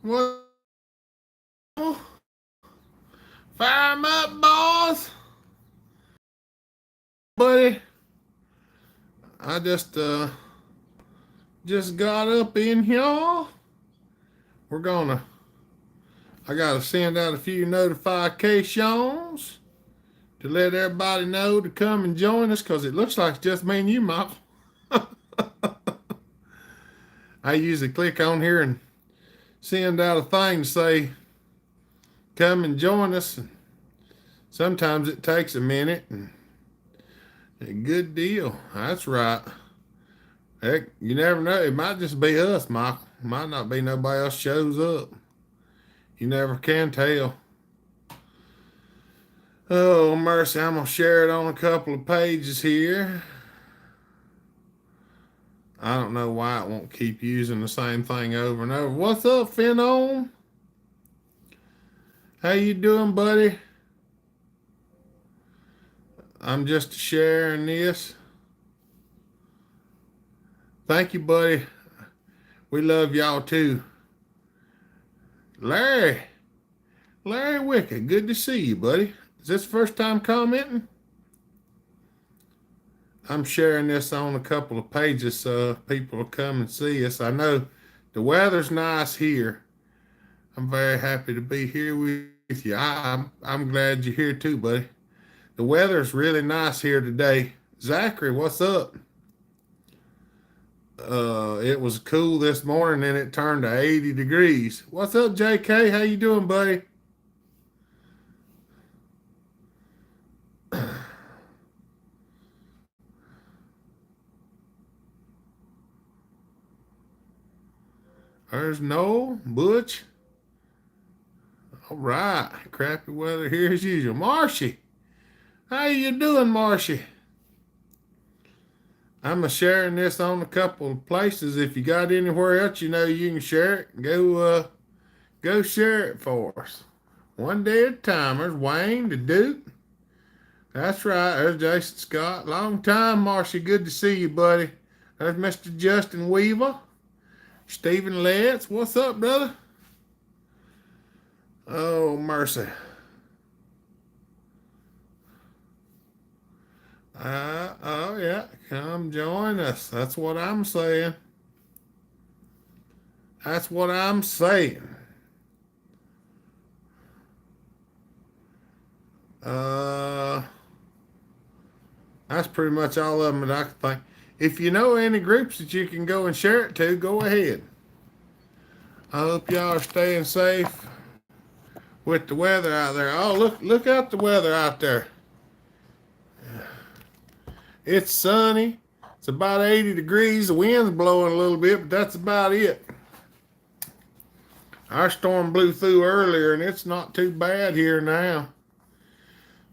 Well, fire 'em up, boys. Buddy, I just got up in here. We're gonna I gotta send out a few notifications to let everybody know to come and join us because it looks like it's just me and you, Michael. I usually click on here and send out a thing to say come and join us. And sometimes it takes a minute and a good deal. That's right. Heck, you never know. It might just be us, Michael. Might not be nobody else shows up. You never can tell. Oh, mercy. I'm going to share it on a couple of pages here. I don't know why it won't keep using the same thing over and over. What's up, Finon? How you doing, buddy? I'm just sharing this. Thank you, buddy. We love y'all too. Larry Wicked, good to see you, buddy. Is this the first time commenting? I'm sharing this on a couple of pages so people will come and see us. I know the weather's nice here. I'm very happy to be here with you. I'm glad you're here too, buddy. The weather's really nice here today. Zachary, what's up? It was cool this morning and it turned to 80 degrees. What's up, JK? How you doing, buddy? There's Noel, Butch. All right, crappy weather here as usual. Marshy, how you doing, Marshy? I'm sharing this on a couple of places. If you got anywhere else you know you can share it, go share it for us. One day at a time. There's Wayne, the Duke. That's right. There's Jason Scott. Long time, Marshy. Good to see you, buddy. There's Mr. Justin Weaver. Stephen Letts. What's up, brother? Oh, mercy. Oh, yeah. Come join us. That's what I'm saying. That's what I'm saying. That's pretty much all of them that I can think. If you know any groups that you can go and share it to, go ahead. I hope y'all are staying safe with the weather out there. Oh, look out the weather out there. It's sunny. It's about 80 degrees. The wind's blowing a little bit, but that's about it. Our storm blew through earlier, and it's not too bad here now.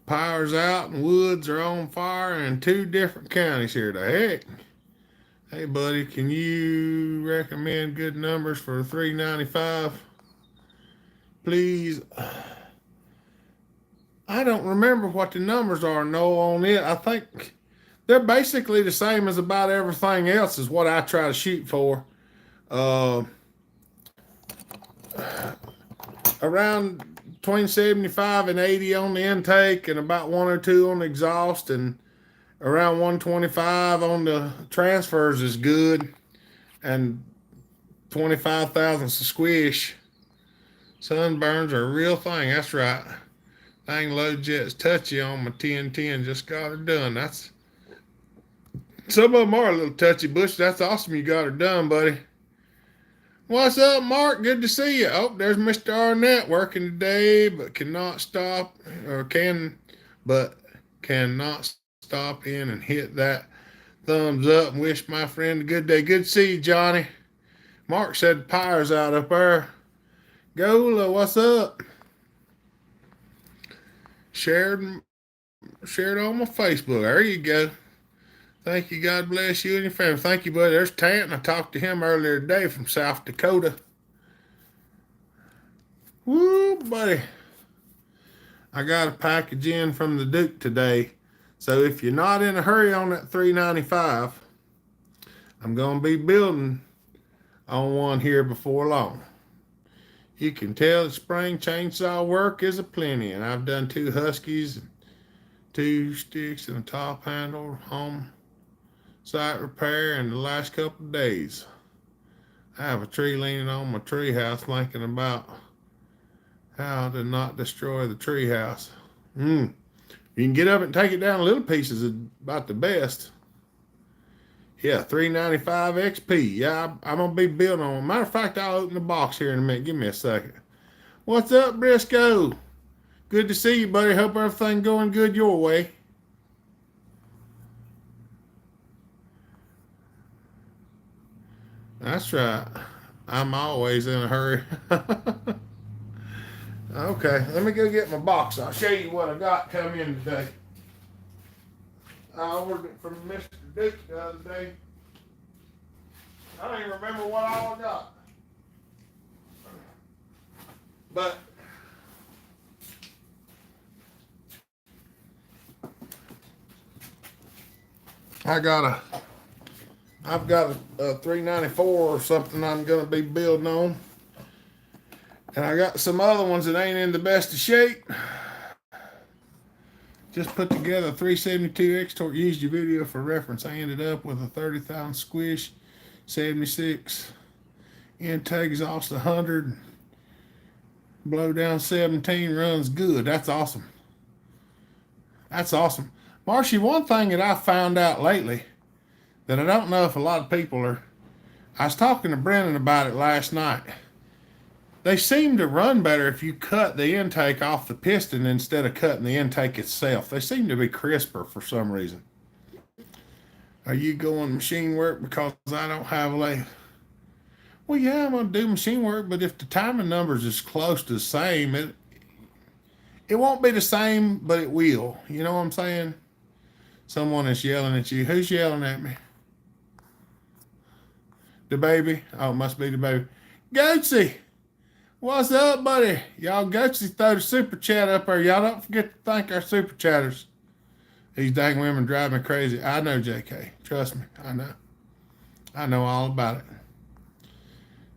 Power's out and woods are on fire in 2 different counties here. The heck? Hey, buddy, can you recommend good numbers for 395? Please. I don't remember what the numbers are, no, on it. I think they're basically the same as about everything else is what I try to shoot for. Around between 75 and 80 on the intake and about 1 or 2 on the exhaust and around 125 on the transfers is good and 25 thousandths a squish. Sunburns are a real thing. That's right. Thing low jet's touchy on my 1010. Just got her done. That's some of them are a little touchy, Bush. That's awesome. You got her done, buddy. What's up, Mark? Good to see you. Oh, there's Mr. Arnett working today, but cannot stop cannot stop in and hit that thumbs up and wish my friend a good day. Good to see you, Johnny. Mark said the power's out up there. Gola, what's up? Shared on my Facebook. There you go. Thank you. God bless you and your family. Thank you, buddy. There's Tanton. I talked to him earlier today from South Dakota. Woo, buddy. I got a package in from the Duke today. So if you're not in a hurry on that 395, I'm going to be building on one here before long. You can tell the spring chainsaw work is aplenty, and I've done 2 Huskies, 2 sticks, and a top handle home site repair in the last couple of days. I have a tree leaning on my tree house thinking about how to not destroy the tree house. You can get up and take it down in little pieces is about the best. Yeah, 395 XP. Yeah, I'm going to be building on. Matter of fact, I'll open the box here in a minute. Give me a second. What's up, Briscoe? Good to see you, buddy. Hope everything going good your way. That's right. I'm always in a hurry. Okay, let me go get my box. I'll show you what I got coming in today. I ordered it from Mr. Duke the other day. I don't even remember what all I got. But I've got a 394 or something I'm going to be building on. And I got some other ones that ain't in the best of shape. Just put together a 372 X-Torque, used your video for reference. I ended up with a 30,000 squish, 76 intake exhaust 100, blow down 17, runs good. That's awesome. That's awesome. Marshy, one thing that I found out lately that I don't know if a lot of people are, I was talking to Brennan about it last night. They seem to run better if you cut the intake off the piston instead of cutting the intake itself. They seem to be crisper for some reason. Are you going machine work because I don't have a lathe? Well, yeah, I'm going to do machine work, but if the timing numbers is close to the same, it won't be the same, but it will. You know what I'm saying? Someone is yelling at you. Who's yelling at me? The baby? Oh, it must be the baby. Goatsy! What's up, buddy? Y'all Goatsy throw the super chat up there. Y'all don't forget to thank our super chatters. These dang women drive me crazy. I know, JK. Trust me. I know. I know all about it.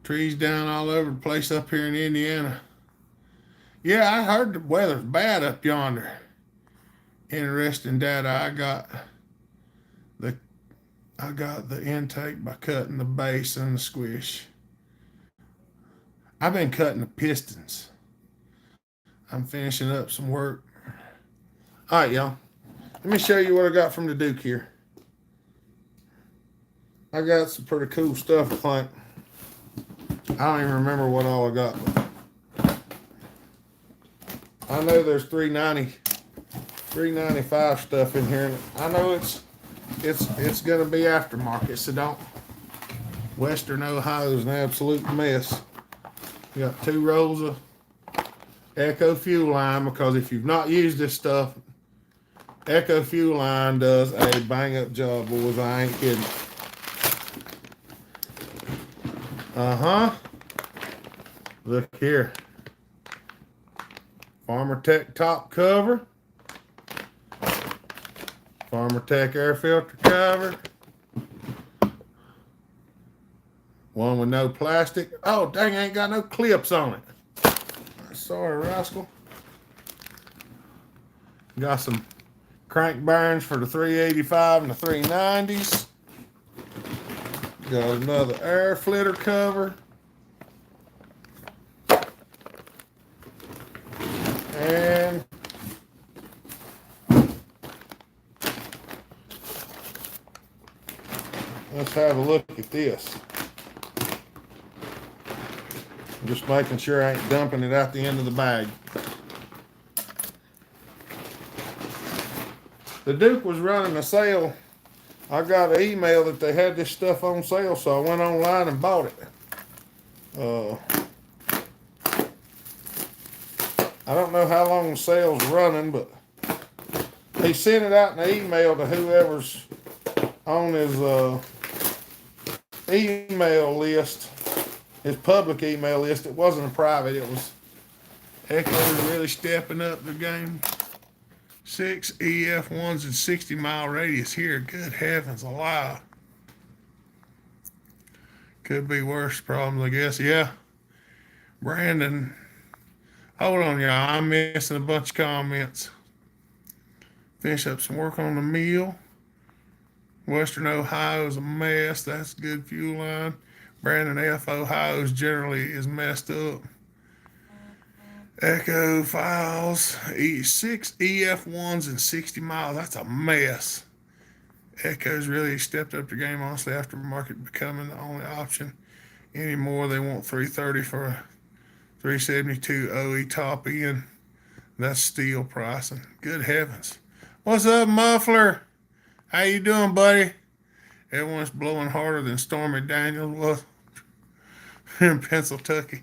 Trees down all over the place up here in Indiana. Yeah, I heard the weather's bad up yonder. Interesting data. I got the intake by cutting the base and the squish. I've been cutting the pistons. I'm finishing up some work. All right, y'all. Let me show you what I got from the Duke here. I got some pretty cool stuff, I think. I don't even remember what all I got. I know there's 395 stuff in here. And I know it's going to be aftermarket, so don't. Western Ohio is an absolute mess. You got 2 rolls of Echo fuel line, because if you've not used this stuff, Echo fuel line does a bang up job, boys. I ain't kidding. Look here. Farmer Tech top cover. Farmer Tech air filter cover. One with no plastic. Oh, dang, I ain't got no clips on it. Sorry, rascal. Got some crank bearings for the 385 and the 390s. Got another air flitter cover. And let's have a look at this. I'm just making sure I ain't dumping it out the end of the bag. The Duke was running a sale. I got an email that they had this stuff on sale, so I went online and bought it. I don't know how long the sale's running, but he sent it out in an email to whoever's on his email list, his public email list. It wasn't a private. It was Echo's really stepping up the game. 6 EF1s in 60-mile radius here. Good heavens alive. Could be worse problems, I guess. Yeah. Brandon, hold on, y'all. I'm missing a bunch of comments. Finish up some work on the mill. Western Ohio is a mess. That's a good fuel line. Brandon F. Ohio's generally is messed up. Echo files, 6 EF1s and 60 miles. That's a mess. Echo's really stepped up the game, honestly, aftermarket becoming the only option anymore. They want 330 for a 372 OE top end. That's steel pricing. Good heavens. What's up, Muffler? How you doing, buddy? Everyone's blowing harder than Stormy Daniels was in Pennsylvania.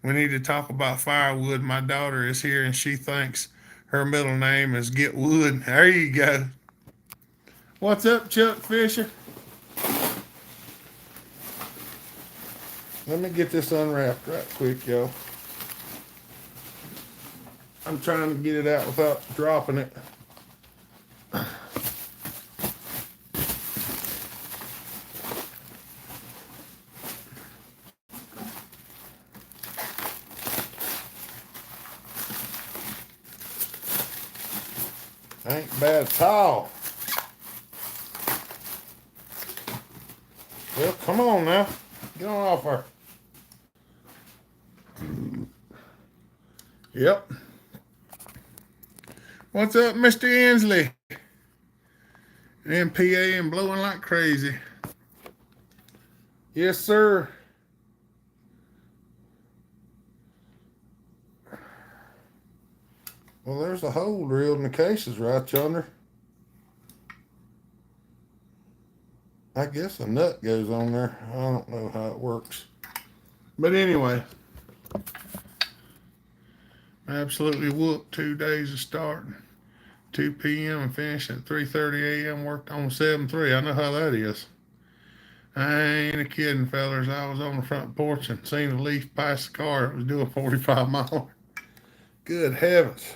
We need to talk about firewood. My daughter is here and she thinks her middle name is Get Wood. There you go. What's up, Chuck Fisher? Let me get this unwrapped right quick, y'all. I'm trying to get it out without dropping it. Ain't bad at all. Well, come on now. Get on off her. Yep. What's up, Mr. Inslee? MPA and blowing like crazy. Yes, sir. Well, there's a hole drilled in the cases right yonder. I guess a nut goes on there. I don't know how it works. But anyway, absolutely whooped. 2 days of starting. 2 p.m. and finishing at 3:30 a.m. Worked on 7-3. I know how that is. I ain't a kidding, fellas. I was on the front porch and seen a leaf pass the car. It was doing 45 miles. Good heavens.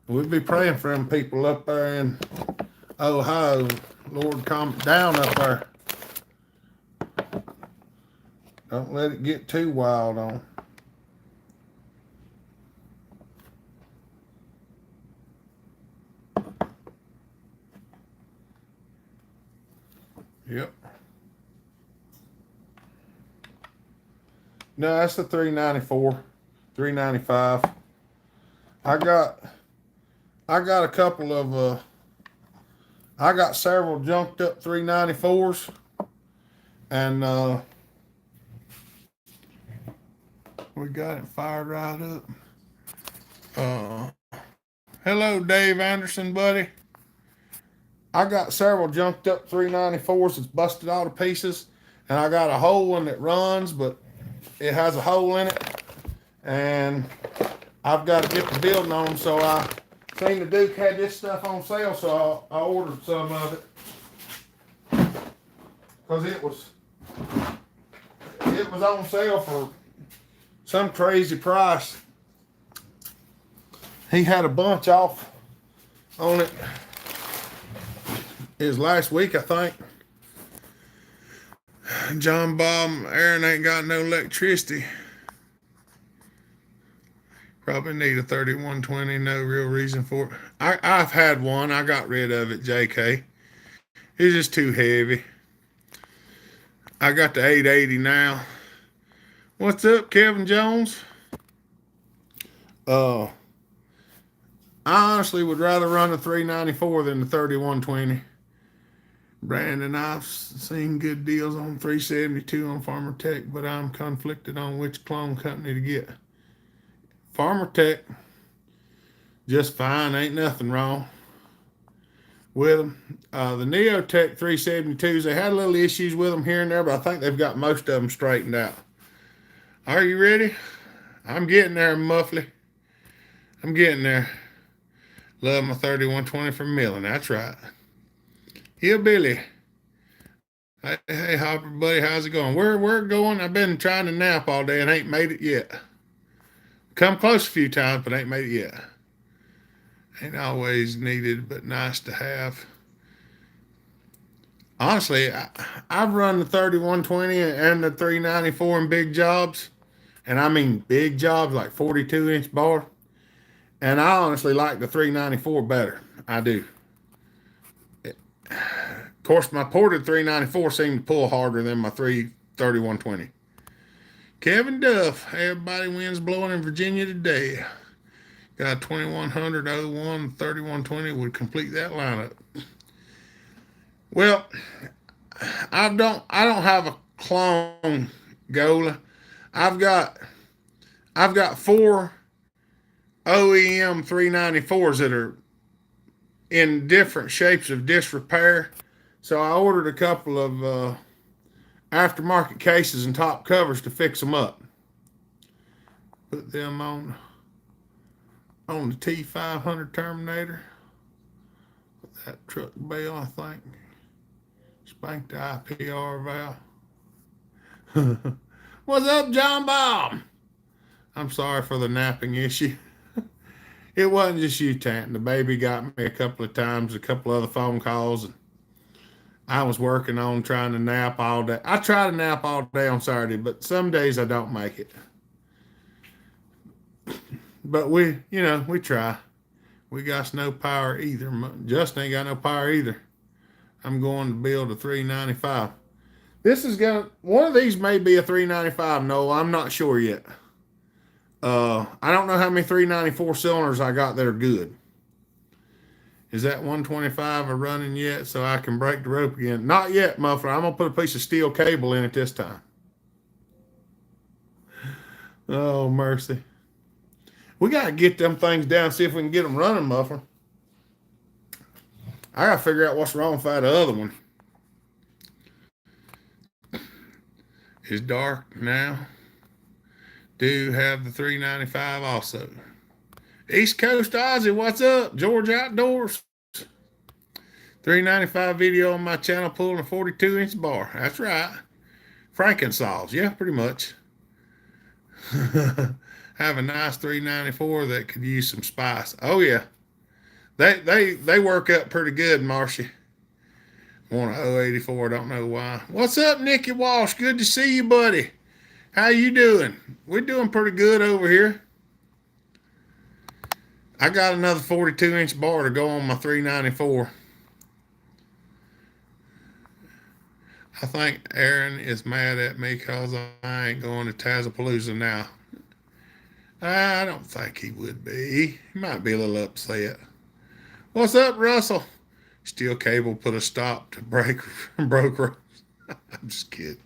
We'd be praying for them people up there in Ohio. Lord, calm it down up there. Don't let it get too wild on. Yep. No, that's the 394, 395. I got a couple of I got several junked up 394s, and we got it fired right up. Hello, Dave Anderson, buddy. I got several junked up 394s that's busted all to pieces, and I got a whole one that runs, but it has a hole in it, and I've got to get the building on them. So I seen the Duke had this stuff on sale, so I ordered some of it because it was on sale for some crazy price. He had a bunch off on it. It was last week, I think. John Bob, Aaron ain't got no electricity. Probably need a 3120, no real reason for it. I've had one, I got rid of it, JK. It's just too heavy. I got the 880 now. What's up, Kevin Jones? I honestly would rather run the 394 than the 3120. Brandon, I've seen good deals on 372 on Farmer Tech, but I'm conflicted on which clone company to get. Farmer Tech, just fine, ain't nothing wrong with them. The Neotech 372s, they had little issues with them here and there, but I think they've got most of them straightened out. Are you ready? I'm getting there, Muffley. I'm getting there. Love my 3120 from milling, that's right. Hillbilly. Hey, Hopper, buddy, how's it going? We're going. I've been trying to nap all day and ain't made it yet. Come close a few times, but ain't made it yet. Ain't always needed, but nice to have. Honestly, I've run the 3120 and the 394 in big jobs, and I mean big jobs like 42-inch bar. And I honestly like the 394 better. I do. Of course, my ported 394 seemed to pull harder than my 33120. Kevin Duff, everybody wins blowing in Virginia today. Got 2100 01 3120 would complete that lineup. Well, I don't have a clone Gola. I've got I've got four OEM 394s that are in different shapes of disrepair. So I ordered a couple of aftermarket cases and top covers to fix them up. Put them on the T500 Terminator. That truck bell, I think. Spank the IPR valve. What's up, John Bob? I'm sorry for the napping issue. It wasn't just you, Tant. The baby got me a couple of times, a couple other phone calls, and I was working on trying to nap all day. I try to nap all day on Saturday, but some days I don't make it. But we try. We got no power either. Justin ain't got no power either. I'm going to build a 395. One of these may be a 395. No, I'm not sure yet. I don't know how many 394 cylinders I got that are good. Is that 125 a running yet so I can break the rope again? Not yet, muffler. I'm going to put a piece of steel cable in it this time. Oh, mercy. We got to get them things down, see if we can get them running, muffler. I got to figure out what's wrong with that other one. It's dark now. Do have the 395 also. East Coast Ozzy, what's up? George Outdoors. 395 video on my channel pulling a 42-inch bar. That's right. Frankensaws. Yeah, pretty much. Have a nice 394 that could use some spice. Oh, yeah. They work up pretty good, Marcia. Want an 084, don't know why. What's up, Nicky Walsh? Good to see you, buddy. How you doing? We're doing pretty good over here. I got another 42-inch bar to go on my 394. I think Aaron is mad at me because I ain't going to Tazapalooza now. I don't think he would be. He might be a little upset. What's up, Russell? Steel cable put a stop to broke ropes. I'm just kidding.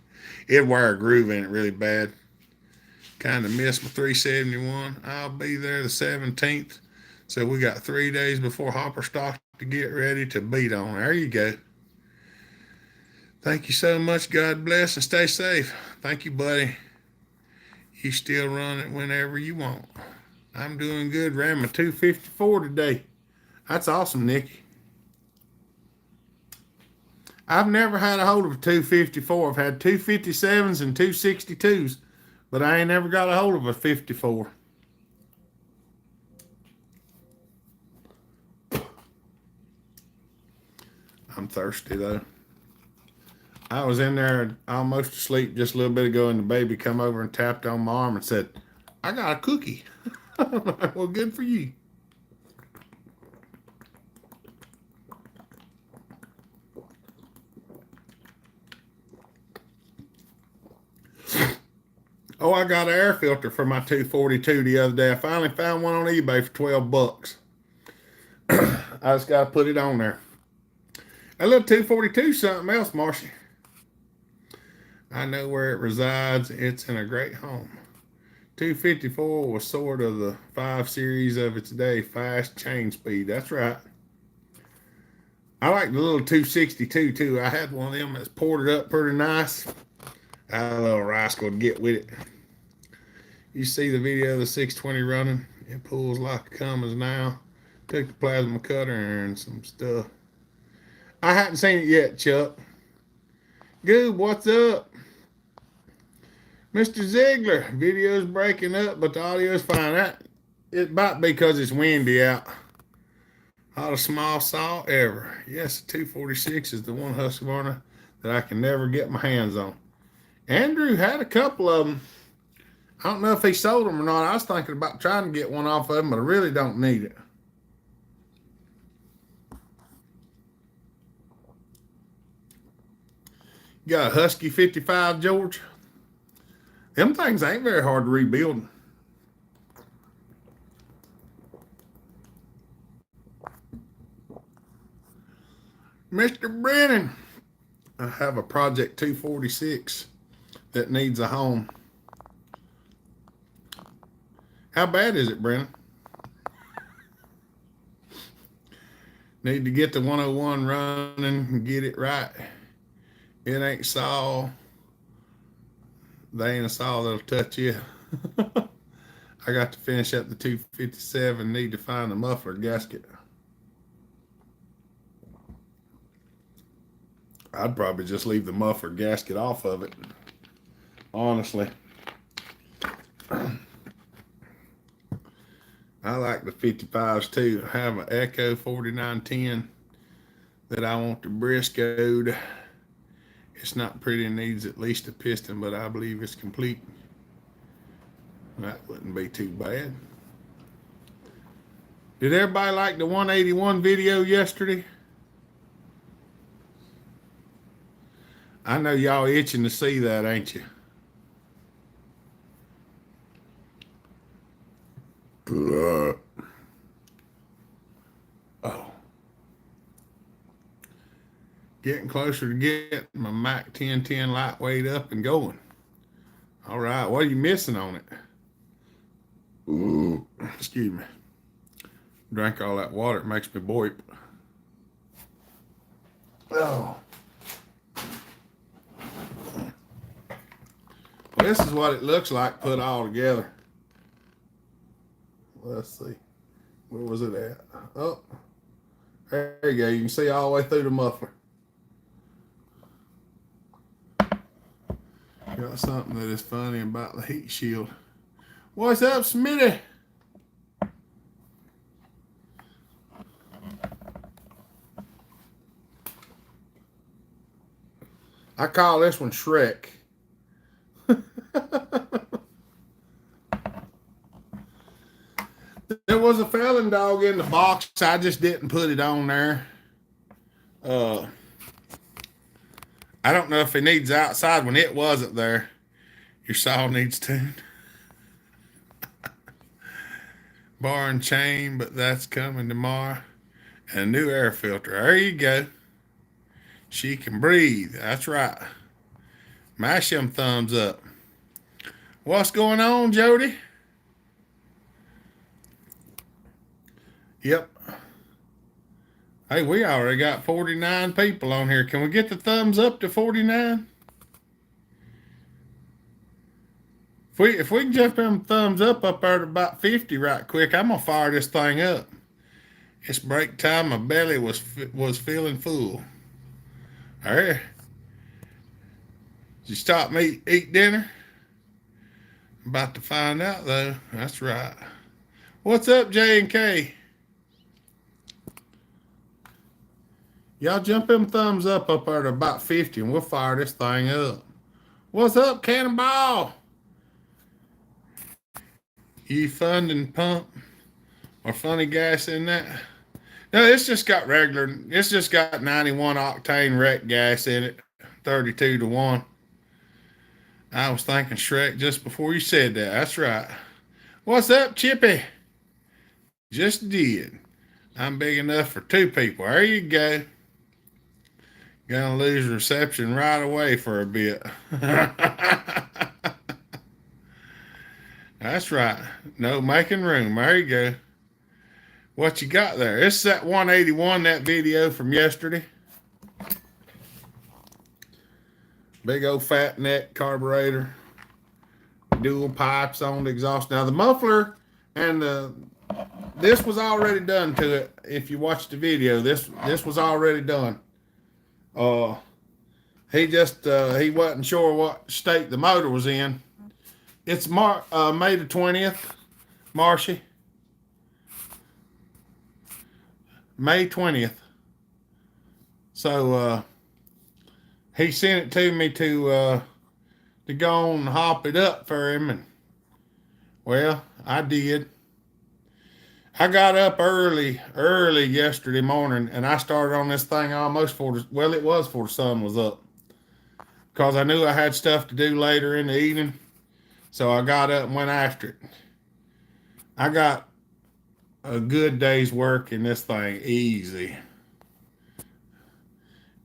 It'd wire a groove in it really bad. Kind of missed my 371. I'll be there the 17th. So we got 3 days before Hopper stock to get ready to beat on. There you go. Thank you so much. God bless and stay safe. Thank you, buddy. You still run it whenever you want. I'm doing good. Ran my 254 today. That's awesome, Nikki. I've never had a hold of a 254. I've had 257s and 262s, but I ain't never got a hold of a 54. I'm thirsty, though. I was in there almost asleep just a little bit ago, and the baby come over and tapped on my arm and said, I got a cookie. Well, good for you. Oh, I got an air filter for my 242 the other day. I finally found one on eBay for $12. I just got to put it on there. A little 242 something else, Marcy. I know where it resides. It's in a great home. 254 was sort of the 5 series of its day. Fast chain speed. That's right. I like the little 262 too. I had one of them that's ported up pretty nice. That little rascal would get with it. You see the video of the 620 running? It pulls like a Cummins now. Took the plasma cutter and some stuff. I hadn't seen it yet, Chuck. Goob, what's up? Mr. Ziegler, video's breaking up, but the audio's fine. It might be because it's windy out. Not a small saw ever. Yes, the 246 is the one Husqvarna that I can never get my hands on. Andrew had a couple of them. I don't know if he sold them or not. I was thinking about trying to get one off of him, but I really don't need it. You got a Husky 55, George? Them things ain't very hard to rebuild. Mr. Brennan, I have a Project 246 that needs a home. How bad is it, Brennan? Need to get the 101 running and get it right. It ain't saw. They ain't a saw that'll touch you. I got to finish up the 257. Need to find the muffler gasket. I'd probably just leave the muffler gasket off of it. Honestly. I like the 55s too. I have an Echo 4910 that I want to Briscoed. It's not pretty, needs at least a piston, but I believe it's complete. That wouldn't be too bad. Did everybody like the 181 video yesterday? I know y'all itching to see that, ain't you? Oh. Getting closer to getting my Mac 1010 lightweight up and going. All right, what are you missing on it? Ooh, excuse me. Drank all that water, it makes me boip. Oh. Well, this is what it looks like put all together. Let's see. Where was it at? Oh, there you go. You can see all the way through the muffler. Got something that is funny about the heat shield. What's up, Smitty? I call this one Shrek. There was a felon dog in the box. I just didn't put it on there. I don't know if it needs outside when it wasn't there. Your saw needs tuned. Bar and chain, but that's coming tomorrow. And a new air filter. There you go. She can breathe. That's right. Mash them thumbs up. What's going on, Jody? Yep. Hey, we already got 49 people on here. Can we get the thumbs up to 49? If we can jump them thumbs up there to about 50 right quick, I'm gonna fire this thing up. It's break time. My belly was feeling full. All right. Did you stop me eat dinner? I'm about to find out though. That's right. What's up, J and K? Y'all jump them thumbs up there to about 50 and we'll fire this thing up. What's up, Cannonball? You funding pump or funny gas in that? No, it's just got regular. It's just got 91 octane wreck gas in it, 32 to 1. I was thinking Shrek just before you said that. That's right. What's up, Chippy? Just did. I'm big enough for 2 people. There you go. Gonna lose reception right away for a bit. That's right. No making room. There you go. What you got there? It's that 181, that video from yesterday. Big old fat neck carburetor. Dual pipes on the exhaust. Now the muffler and this was already done to it. If you watch the video, this was already done. He wasn't sure what state the motor was in. It's May the 20th, Marcy. May 20th. So he sent it to me to go on and hop it up for him, and well, I did. I got up early yesterday morning, and I started on this thing almost well, it was before the sun was up, because I knew I had stuff to do later in the evening. So I got up and went after it. I got a good day's work in this thing easy.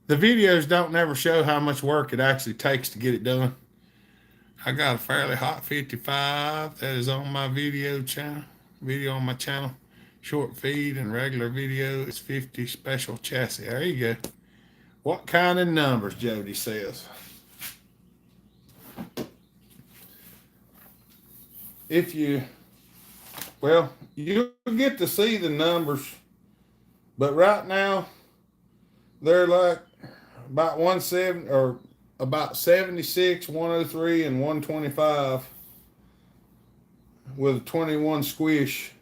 The videos don't never show how much work it actually takes to get it done. I got a fairly hot 55 that is on my video on my channel. Short feed and regular video is 50 special chassis. There you go. What kind of numbers, Jody says. You'll get to see the numbers, but right now they're like about 170 or about 76, 103, and 125 with a 21 squish,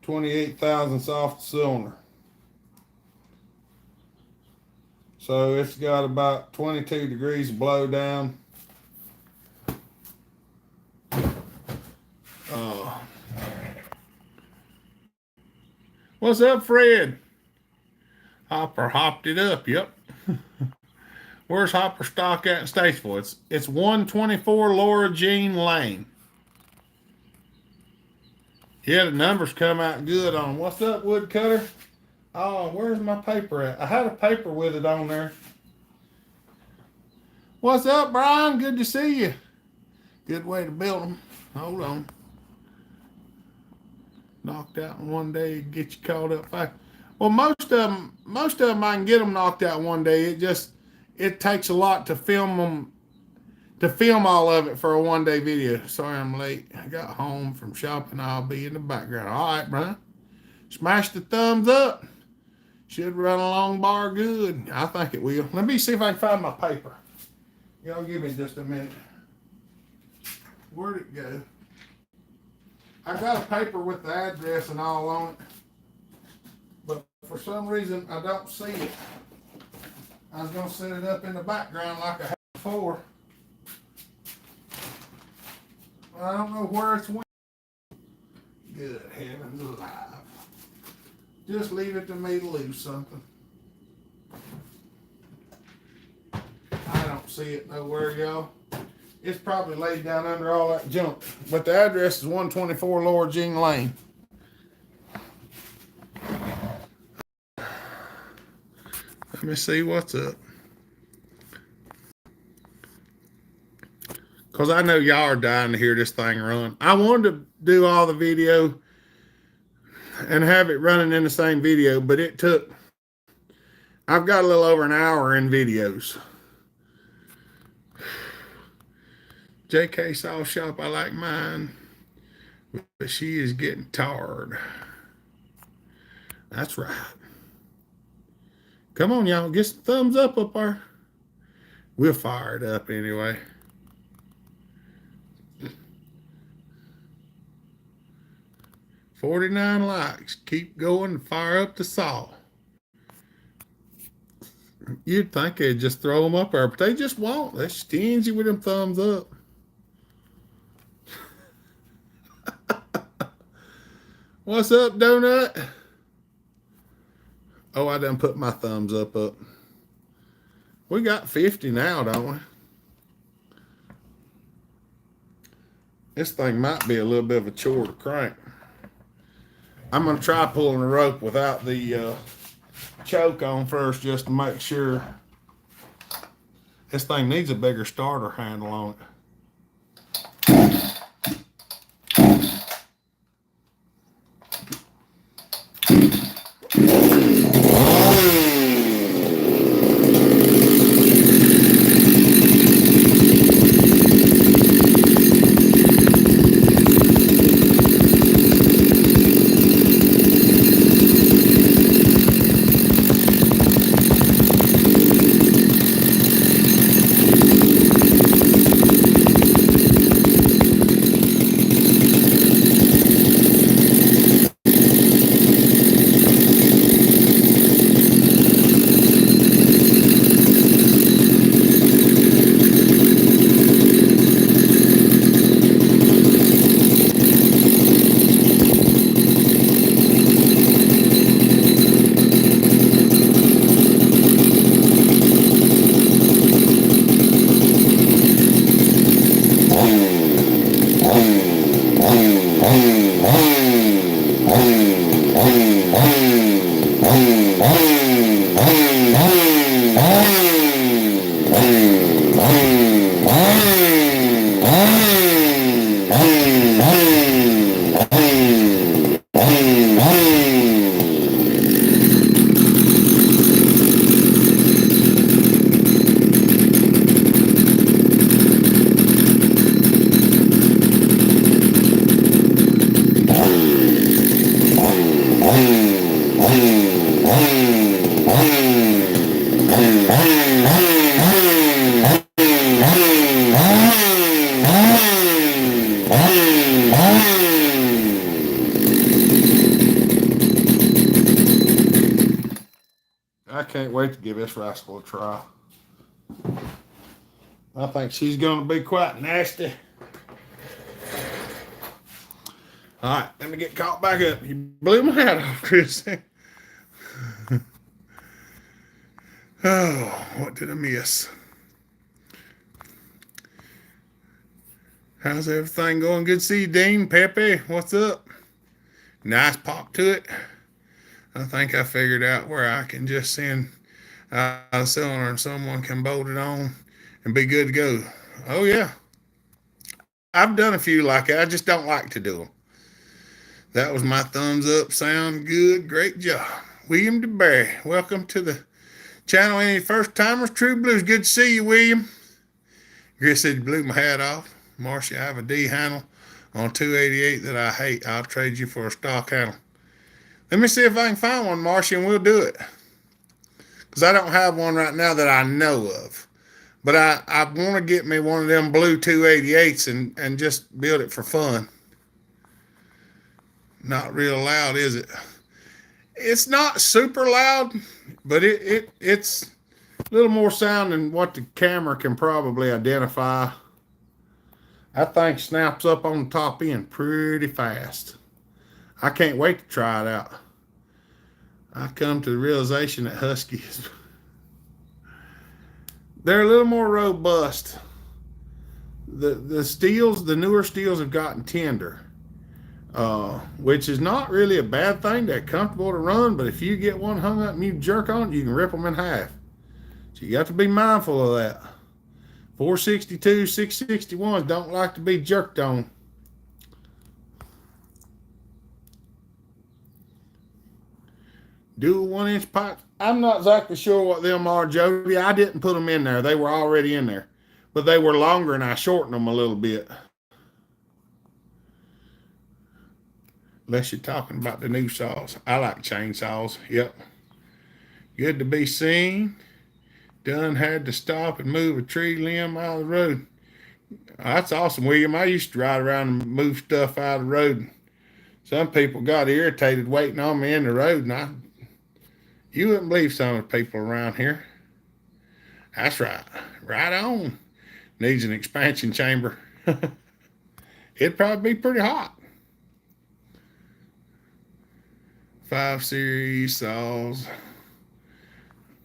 28 thousandths off the cylinder. So it's got about 22 degrees of blow down. What's up, Fred? Hopper hopped it up. Yep. Where's Hopper stock at in Statesville? It's 124 Laura Jean Lane. Yeah, the numbers come out good on. What's up, woodcutter? Oh, where's my paper at? I had a paper with it on there. What's up, Brian? Good to see you. Good way to build them. Hold on. Knocked out in one day, get you caught up fast. Well, most of them I can get them knocked out one day. It takes a lot to film them, to film all of it for a one-day video. Sorry I'm late. I got home from shopping. I'll be in the background. All right, Brian. Smash the thumbs up. Should run along bar good. I think it will. Let me see if I can find my paper. Y'all give me just a minute. Where'd it go? I got a paper with the address and all on it, but for some reason I don't see it. I was going to set it up in the background like I had before. I don't know where it's went. Good heavens alive. Just leave it to me to lose something. I don't see it nowhere, y'all. It's probably laid down under all that junk. But the address is 124 Laura Jean Lane. Let me see what's up. Because I know y'all are dying to hear this thing run. I wanted to do all the video and have it running in the same video, but I've got a little over an hour in videos. JK Saw Shop, I like mine, but she is getting tired. That's right. Come on, y'all, get some thumbs up there. We'll fire it up anyway. $49 likes. Keep going and fire up the saw. You'd think they'd just throw them up there, but they just won't. They're stingy with them thumbs up. What's up, Donut? Oh, I done put my thumbs up. We got 50 now, don't we? This thing might be a little bit of a chore to crank. I'm going to try pulling the rope without the choke on first, just to make sure. This thing needs a bigger starter handle on it. wait to give this rascal a try. I think she's going to be quite nasty. All right, let me get caught back up. You blew my hat off, Chris. Oh, what did I miss? How's everything going? Good to see you, Dean. Pepe, what's up? Nice pop to it. I think I figured out where I can just send out a cylinder and someone can bolt it on and be good to go. Oh, yeah. I've done a few like that. I just don't like to do them. That was my thumbs up. Sound good. Great job. William DeBerry, welcome to the channel. Any first timers? True Blues. Good to see you, William. Chris said you blew my hat off. Marcia, I have a D handle on 288 that I hate. I'll trade you for a stock handle. Let me see if I can find one, Marcia, and we'll do it. Because I don't have one right now that I know of. But I want to get me one of them blue 288s and just build it for fun. Not real loud, is it? It's not super loud, but it's a little more sound than what the camera can probably identify. That thing snaps up on the top end pretty fast. I can't wait to try it out. I come to the realization that Huskies, they're a little more robust. The steels, the newer steels have gotten tender, which is not really a bad thing. They're comfortable to run, but if you get one hung up and you jerk on it, you can rip them in half. So you got to be mindful of that. 462, 661s don't like to be jerked on. Dual 1-inch pipes. I'm not exactly sure what them are, Jody. I didn't put them in there. They were already in there. But they were longer and I shortened them a little bit. Unless you're talking about the new saws. I like chainsaws. Yep. Good to be seen. Done had to stop and move a tree limb out of the road. That's awesome, William. I used to ride around and move stuff out of the road. Some people got irritated waiting on me in the road, and you wouldn't believe some of the people around here. That's right. Right on. Needs an expansion chamber. It'd probably be pretty hot. 5 series saws.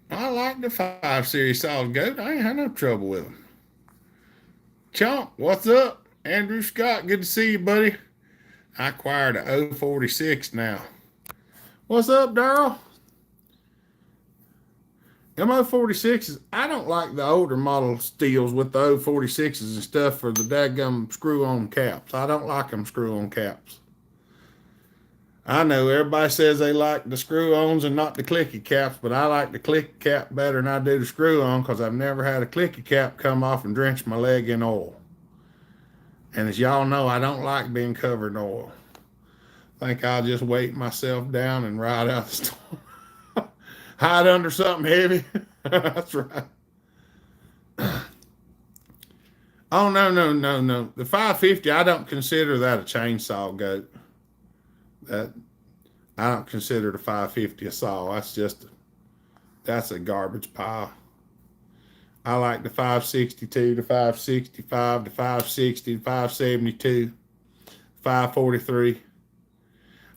I like the 5 series saws, Goat. I ain't had no trouble with them. Chomp, what's up? Andrew Scott, good to see you, buddy. I acquired a 046 now. What's up, Darryl? M046s, I don't like the older model steels with the 046s and stuff for the dadgum screw-on caps. I don't like them screw-on caps. I know everybody says they like the screw-ons and not the clicky caps, but I like the clicky cap better than I do the screw-on because I've never had a clicky cap come off and drench my leg in oil. And as y'all know, I don't like being covered in oil. I think I'll just weight myself down and ride out the storm. Hide under something heavy. That's right. Oh, no. The 550, I don't consider that a chainsaw, Goat. That I don't consider the 550 a saw. That's a garbage pile. I like the 562, the 565, the 560, the 572, 543.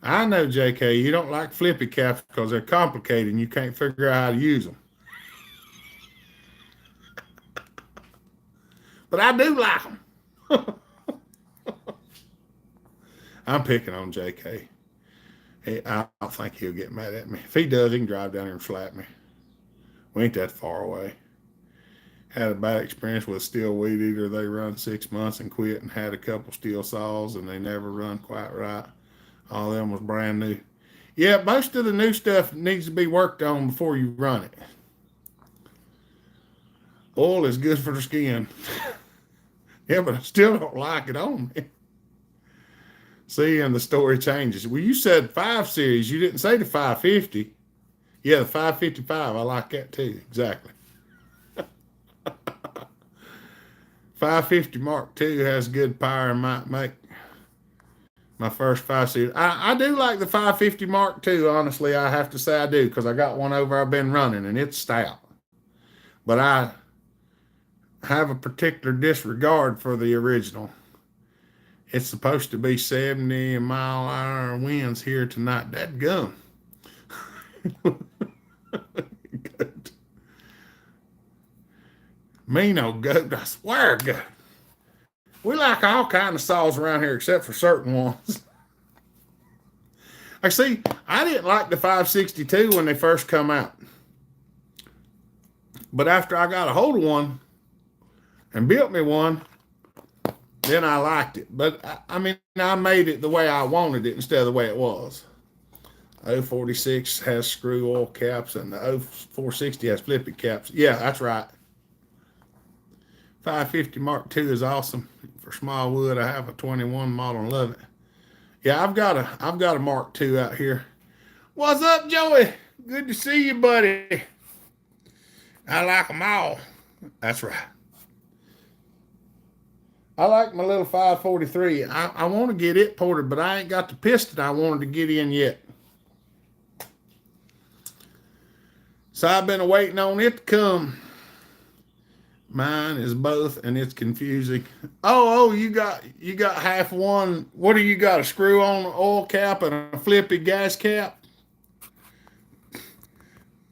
I know, JK, you don't like flippy caps because they're complicated and you can't figure out how to use them. But I do like them. I'm picking on JK. I don't think he'll get mad at me. If he does, he can drive down here and slap me. We ain't that far away. Had a bad experience with a steel weed eater. They run 6 months and quit, and had a couple steel saws, and they never run quite right. All of them was brand new. Yeah, most of the new stuff needs to be worked on before you run it. Oil is good for the skin. Yeah, but I still don't like it on me. See, and the story changes. Well, you said 5 series. You didn't say the 550. Yeah, the 555. I like that too. Exactly. 550 Mark II has good power and might make My first 5 series. I do like the 550 Mark II. Honestly, I have to say I do because I got one over I've been running and it's stout. But I have a particular disregard for the original. It's supposed to be 70-mile-an-hour winds here tonight. That gum. Me no goat, I swear, goat. We like all kind of saws around here except for certain ones. I see. I didn't like the 562 when they first come out, but after I got a hold of one and built me one, then I liked it. But I mean, I made it the way I wanted it instead of the way it was. 046 has screw oil caps and the 0460 has flippy caps. Yeah, that's right. 550 Mark II is awesome for small wood. I have a 21 model and love it. Yeah, I've got a Mark II out here. What's up, Joey? Good to see you, buddy. I like them all. That's right. I like my little 543. I want to get it ported, but I ain't got the piston I wanted to get in yet. So I've been waiting on it to come. Mine is both, and it's confusing. Oh, you got half one. What do you got? A screw-on oil cap and a flippy gas cap?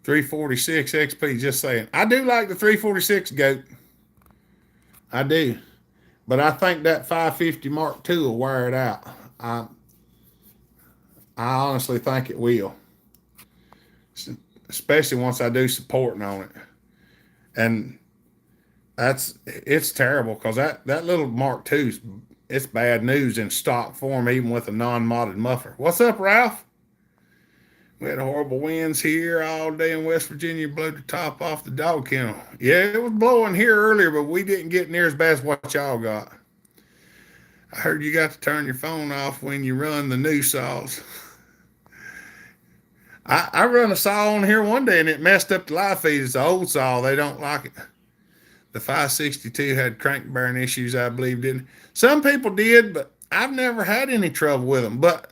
346 XP. Just saying. I do like the 346 goat. I do, but I think that 550 Mark II will wear it out. I honestly think it will, especially once I do supporting on it, and it's terrible because that little Mark II's, it's bad news in stock form, even with a non-modded muffler. What's up, Ralph? We had horrible winds here all day in West Virginia, blew the top off the dog kennel. Yeah, it was blowing here earlier, but we didn't get near as bad as what y'all got. I heard you got to turn your phone off when you run the new saws. I run a saw on here one day and it messed up the live feed. It's an old saw. They don't like it. The 562 had crank bearing issues, I believe, didn't it? Some people did, but I've never had any trouble with them. But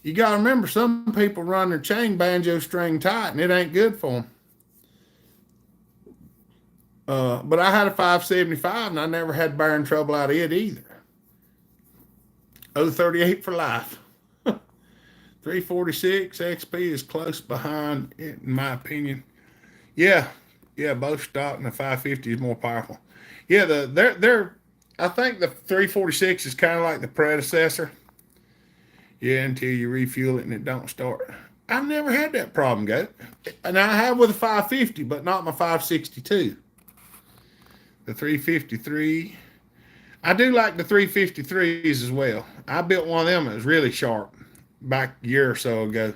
you got to remember, some people run their chain banjo string tight, and it ain't good for them. But I had a 575, and I never had bearing trouble out of it either. 038 for life. 346 XP is close behind it, in my opinion. Yeah, both stock and the 550 is more powerful. Yeah, I think the 346 is kind of like the predecessor. Yeah, until you refuel it and it don't start. I've never had that problem, Goat. And I have with a 550, but not my 562. The 353. I do like the 353s as well. I built one of them that was really sharp back a year or so ago.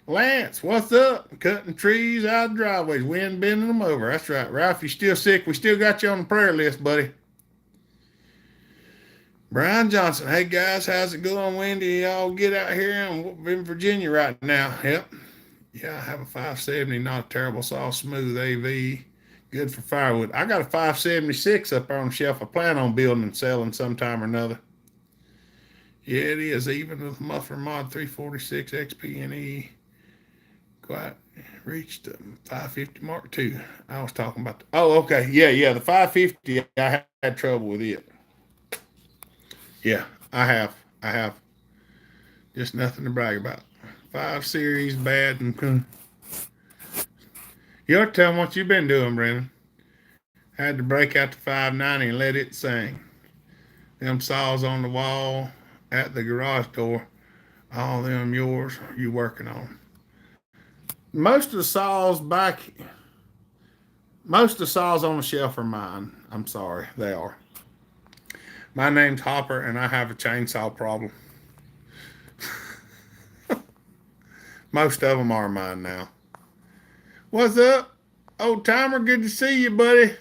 Lance, what's up? Cutting trees out of driveways, wind bending them over. That's right. Ralph, you still sick? We still got you on the prayer list, buddy. Brian Johnson, hey guys, how's it going? When do y'all get out here in Virginia right now? Yep. Yeah, I have a 570, not a terrible saw, smooth AV, good for firewood. I got a 576 up there on the shelf. I plan on building and selling sometime or another. Yeah, it is, even with muffler mod 346 XP&E. Quite reached the 550 Mark II. I was talking about okay. Yeah, the 550, I had trouble with it. Yeah, I have. Just nothing to brag about. 5 series, bad and you ought to tell them what you've been doing, Brennan. Had to break out the 590 and let it sing. Them saws on the wall at the garage door, all them yours, you working on. Most of the saws on the shelf are mine. I'm sorry, they are. My name's Hopper, and I have a chainsaw problem. Most of them are mine now. What's up, old timer? Good to see you, buddy.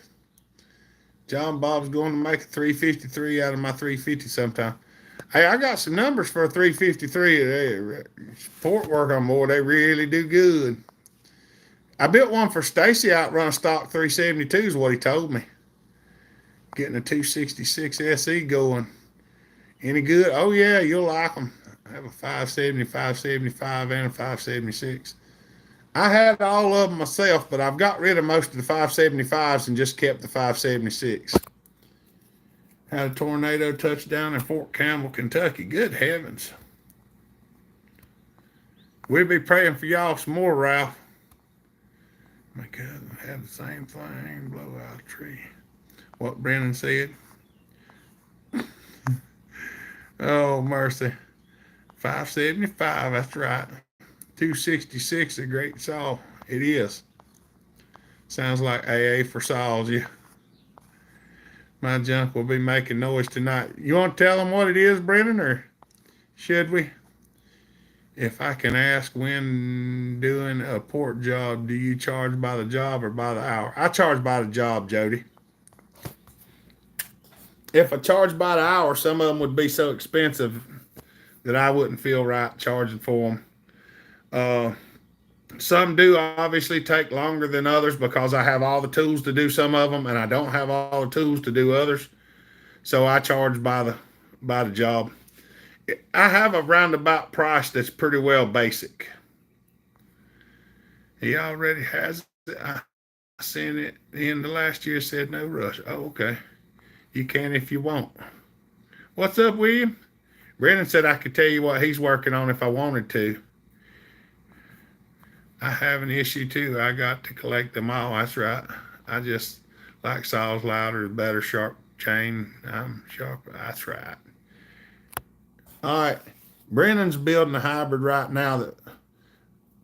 John Bob's going to make a 353 out of my 350 sometime. Hey, I got some numbers for a 353. Fort Worth on board, they really do good. I built one for Stacy outrun stock 372 is what he told me. Getting a 266 SE going Any good? Oh yeah, you'll like them. I have a 570, 575, and a 576. I had all of them myself, but I've got rid of most of the 575s and just kept the 576. Had a tornado touchdown in Fort Campbell, Kentucky. Good heavens. We'll be praying for y'all some more, Ralph. My cousin had the same thing, blow out a tree. What Brennan said. Oh, mercy. 575, that's right. 266, a great saw. It is. Sounds like AA for saws, yeah. My junk will be making noise tonight. You want to tell them what it is, Brennan, or should we? If I can ask, when doing a port job, do you charge by the job or by the hour? I charge by the job, Jody. If I charge by the hour, some of them would be so expensive that I wouldn't feel right charging for them. Some do obviously take longer than others because I have all the tools to do some of them, and I don't have all the tools to do others. So I charge by the job. I have a roundabout price that's pretty well basic. He already has it. I sent it in the last year, said no rush. Oh, okay. You can if you want. What's up, William? Brennan said I could tell you what he's working on if I wanted to. I have an issue too. I got to collect them all. That's right. I just like saws louder, better, sharp chain. I'm sharp. That's right. All right. Brennan's building a hybrid right now that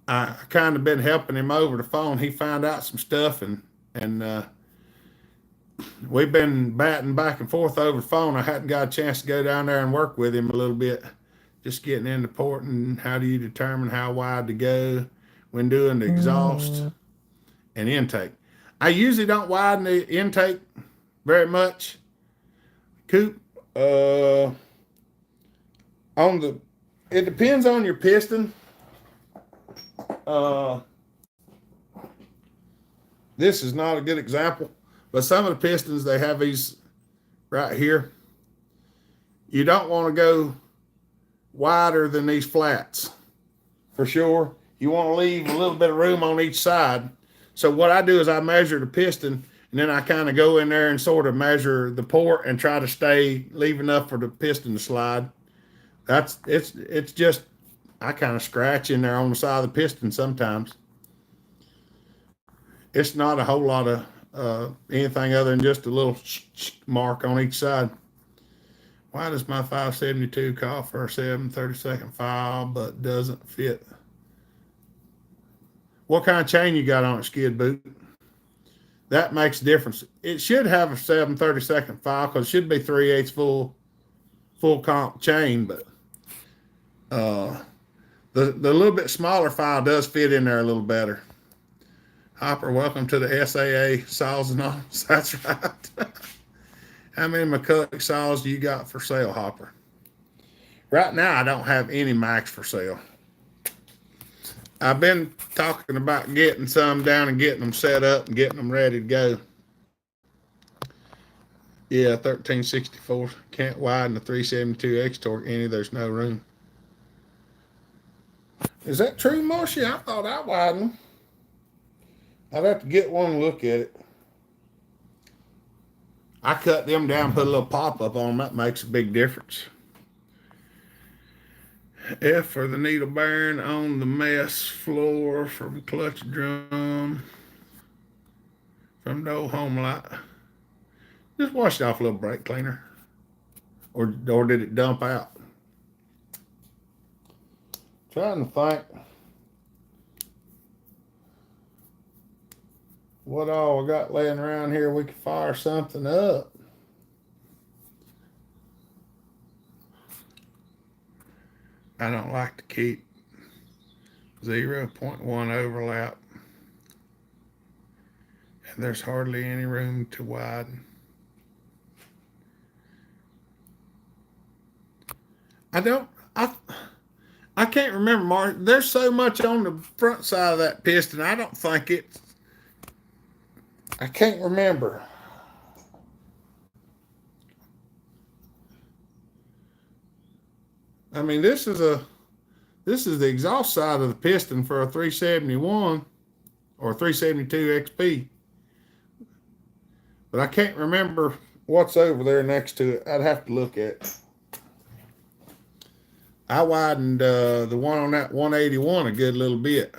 I kind of been helping him over the phone. He found out some stuff and we've been batting back and forth over the phone. I hadn't got a chance to go down there and work with him a little bit. Just getting into porting. How do you determine how wide to go when doing the exhaust and intake? I usually don't widen the intake very much. Coop, it depends on your piston. This is not a good example, but some of the pistons, they have these right here. You don't want to go wider than these flats for sure. You want to leave a little bit of room on each side. So what I do is I measure the piston, and then I kind of go in there and sort of measure the port and try to leave enough for the piston to slide. It's just, I kind of scratch in there on the side of the piston sometimes. It's not a whole lot of anything other than just a little mark on each side. Why does my 572 call for a 7/32 file but doesn't fit? What kind of chain you got on it, Skid Boot? That makes a difference. It should have a 7/32 file because it should be 3/8 full comp chain, but the little bit smaller file does fit in there a little better. Hopper, welcome to the SAA Saws and Arms. That's right. How many McCulloch saws do you got for sale, Hopper? Right now, I don't have any Max for sale. I've been talking about getting some down and getting them set up and getting them ready to go. Yeah, 1364. Can't widen the 372 X torque any. There's no room. Is that true, Marshy? I thought I widened them. I'd have to get one and look at it. I cut them down, put a little pop-up on them. That makes a big difference. F for the needle bearing on the mess floor from clutch drum from the old home light. Just washed off a little brake cleaner. Or did it dump out? Trying to think what all we got laying around here we could fire something up. I don't like to keep 0.1 overlap. And there's hardly any room to widen. I can't remember, Mark. There's so much on the front side of that piston. I don't think I can't remember. I mean, this is the exhaust side of the piston for a 371 or 372 XP. But I can't remember what's over there next to it. I'd have to look at it. I widened the one on that 181 a good little bit.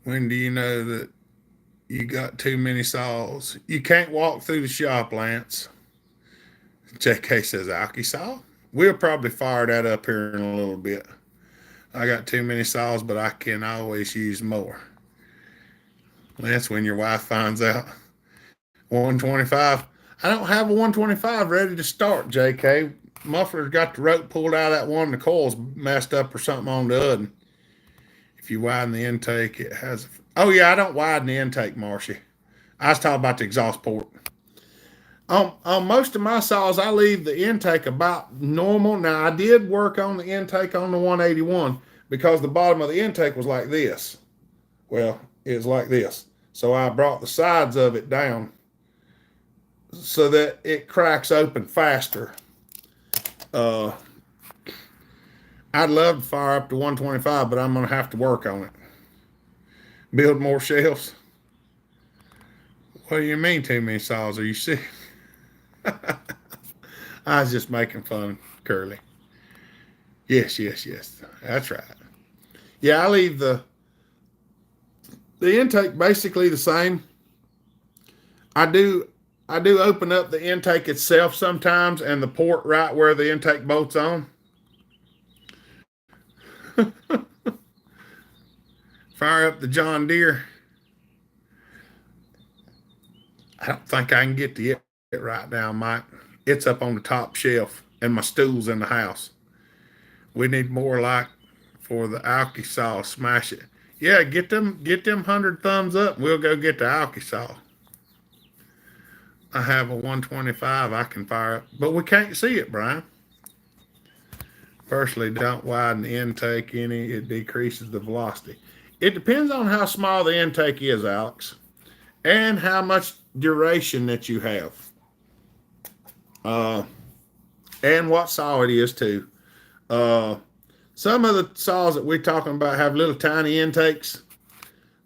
When do you know that you got too many saws? You can't walk through the shop, Lance. JK says, Alky saw? We'll probably fire that up here in a little bit. I got too many saws, but I can always use more. That's when your wife finds out. 125. I don't have a 125 ready to start, JK. Muffler's got the rope pulled out of that one. The coil's messed up or something on the other. If you widen the intake, it has. Oh, yeah, I don't widen the intake, Marcy. I was talking about the exhaust port. On most of my saws, I leave the intake about normal. Now, I did work on the intake on the 181 because the bottom of the intake was like this. Well, it was like this. So I brought the sides of it down so that it cracks open faster. I'd love to fire up to 125, but I'm going to have to work on it. Build more shelves. What do you mean too many saws? Are you sick? I was just making fun, Curly. Yes. That's right. Yeah, I leave the intake basically the same. I do open up the intake itself sometimes and the port right where the intake bolt's on. Fire up the John Deere. I don't think I can get to it right now, Mike. It's up on the top shelf and my stool's in the house. We need more like for the Alky saw. Smash it. Yeah, get them 100 thumbs up. We'll go get the Alky saw. I have a 125 I can fire up, but we can't see it, Brian. Firstly, don't widen the intake any. It decreases the velocity. It depends on how small the intake is, Alex, and how much duration that you have. And what saw it is too. Some of the saws that we're talking about have little tiny intakes.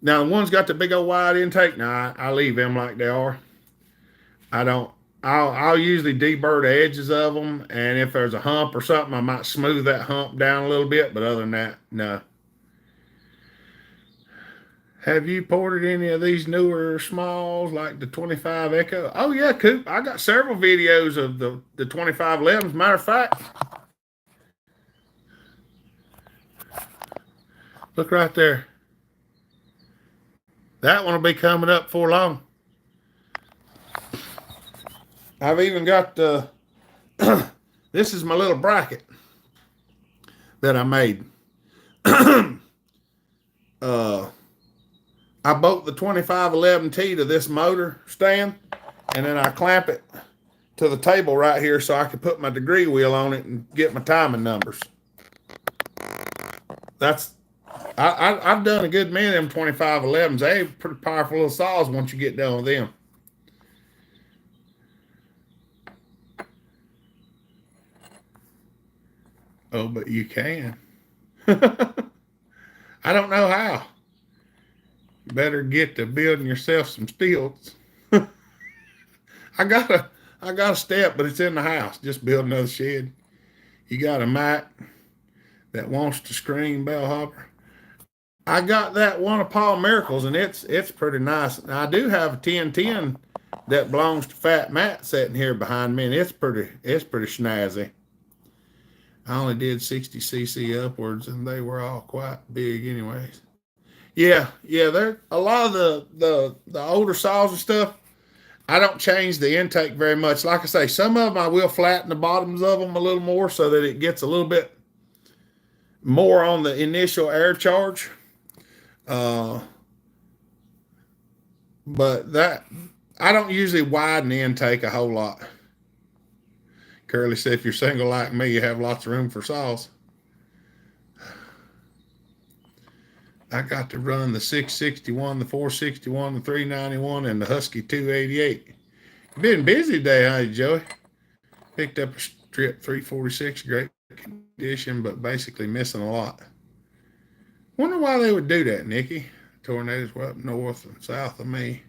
Now, the one's got the big old wide intake. Now, I leave them like they are. I'll usually deburr the edges of them, and if there's a hump or something, I might smooth that hump down a little bit, but other than that, no. Have you ported any of these newer smalls like the 25 Echo? Oh, yeah, Coop. I got several videos of the 2511s. Matter of fact, look right there. That one will be coming up before long. I've even got this is my little bracket that I made. I bolt the 2511T to this motor stand, and then I clamp it to the table right here so I can put my degree wheel on it and get my timing numbers. I've done a good many of them 2511s. They're pretty powerful little saws once you get done with them. Oh, but you can. I don't know how. You better get to building yourself some stilts. I got a step, but it's in the house. Just build another shed. You got a Mac that wants to scream bellhopper. I got that one of Paul Miracle's, and it's pretty nice. Now, I do have a 1010 that belongs to Fat Matt sitting here behind me, and it's pretty snazzy. I only did 60cc upwards, and they were all quite big anyways. Yeah, they're a lot of the older saws and stuff. I don't change the intake very much. Like I say, some of them I will flatten the bottoms of them a little more so that it gets a little bit more on the initial air charge. But that I don't usually widen the intake a whole lot. Curly said, if you're single like me, you have lots of room for saws. I got to run the 661, the 461, the 391, and the Husky 288. Been busy today, huh, Joey? Picked up Trip 346, great condition, but basically missing a lot. Wonder why they would do that, Nikki. Tornadoes were up north and south of me.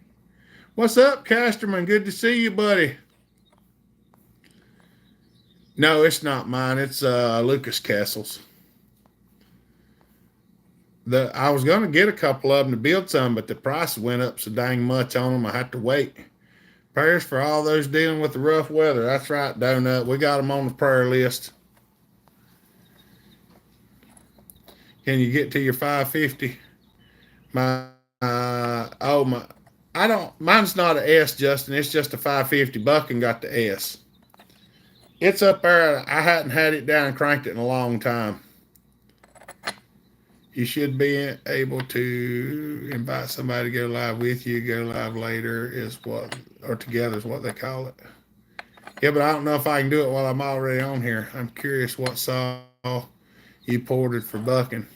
What's up, Casterman? Good to see you, buddy. No, it's not mine. It's Lucas Kessel's. I was going to get a couple of them to build some, but the price went up so dang much on them. I had to wait. Prayers for all those dealing with the rough weather. That's right, Donut. We got them on the prayer list. Can you get to your 550? My I don't. Mine's not an S, Justin. It's just a 550. Bucking got the S. It's up there. I hadn't had it down and cranked it in a long time. You should be able to invite somebody to go live with you. Go live later is what, or together is what they call it. Yeah, but I don't know if I can do it while I'm already on here. I'm curious what saw you ported for bucking.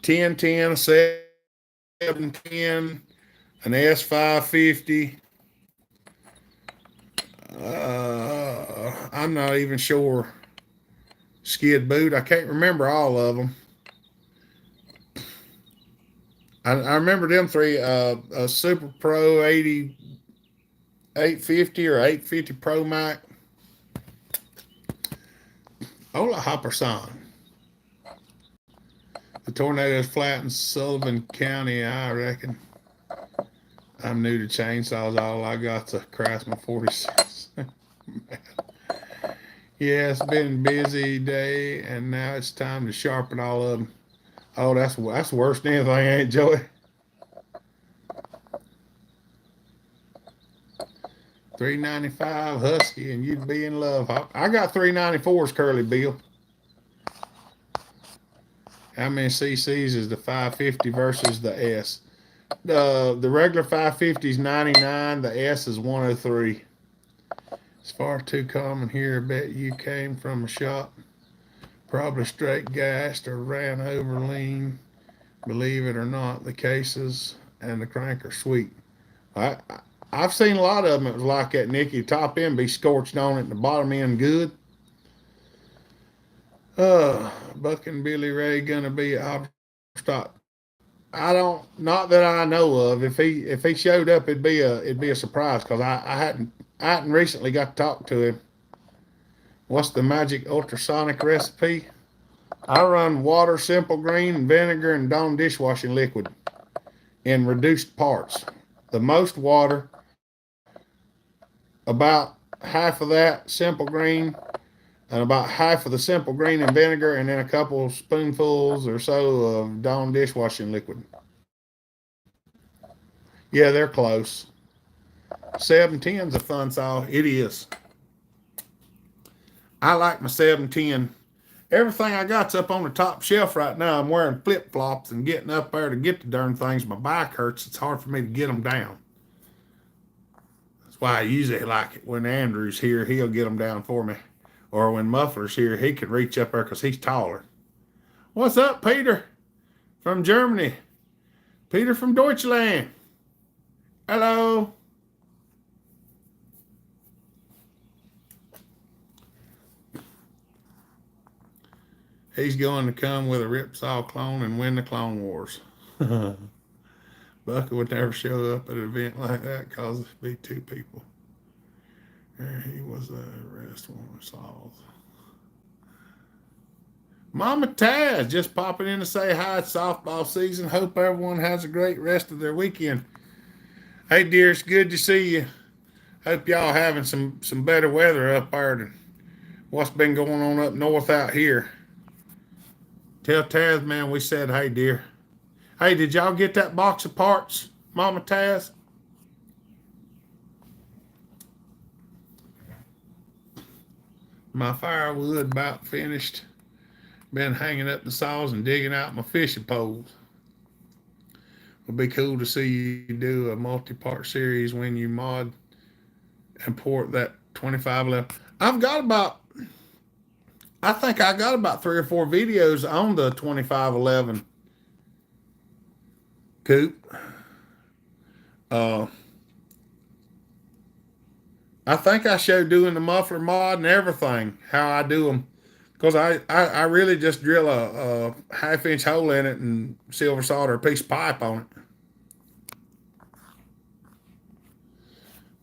1010, 710, an S550. I'm not even sure. Skid boot. I can't remember all of them. I remember them three. A Super Pro 80, 850 or 850 Pro Mac. Ola Hopper song. The tornadoes flattened Sullivan County, I reckon. I'm new to chainsaws. All I got's a Craftsman 46. Yeah, it's been a busy day, and now it's time to sharpen all of them. Oh, that's worse than anything, ain't it, Joey? 395 Husky, and you'd be in love. I got 394s, Curly Bill. How many cc's is the 550 versus the S? The regular 550 is 99. The S is 103. It's far too common here. I bet you came from a shop, probably straight gassed or ran over lean. Believe it or not, the cases and the crank are sweet. I've seen a lot of them. It was like that, Nicky. Top end be scorched on it, and the bottom end good. Buck and Billy Ray gonna be at stop. I don't, not that I know of. If he showed up, it'd be a surprise because I hadn't recently got to talk to him. What's the magic ultrasonic recipe? I run water, simple green, vinegar, and Dawn dishwashing liquid in reduced parts. The most water, about half of that simple green, and about half of the simple green and vinegar, and then a couple spoonfuls or so of Dawn dishwashing liquid. Yeah, they're close. 710's a fun saw. It is. I like my 710. Everything I got's up on the top shelf right now. I'm wearing flip-flops and getting up there to get the darn things. My back hurts. It's hard for me to get them down. That's why I usually like it. When Andrew's here, he'll get them down for me. Or when Muffler's here, he can reach up there because he's taller. What's up, Peter? From Germany. Peter from Deutschland. Hello. He's going to come with a Ripsaw clone and win the Clone Wars. Bucky would never show up at an event like that because it'd be two people. There he was the rest one saws. Mama Taz just popping in to say hi. It's softball season. Hope everyone has a great rest of their weekend. Hey, dear, it's good to see you. Hope y'all having some better weather up there than what's been going on up north out here. Tell Taz, man, we said, hey, dear. Hey, did y'all get that box of parts, Mama Taz? My firewood about finished. Been hanging up the saws and digging out my fishing poles. It'll be cool to see you do a multi-part series when you mod and port that 2511. I think I got about 3 or 4 videos on the 2511 coupe. I think I showed doing the muffler mod and everything, how I do them. Because I really just drill a half-inch hole in it and silver solder a piece of pipe on it.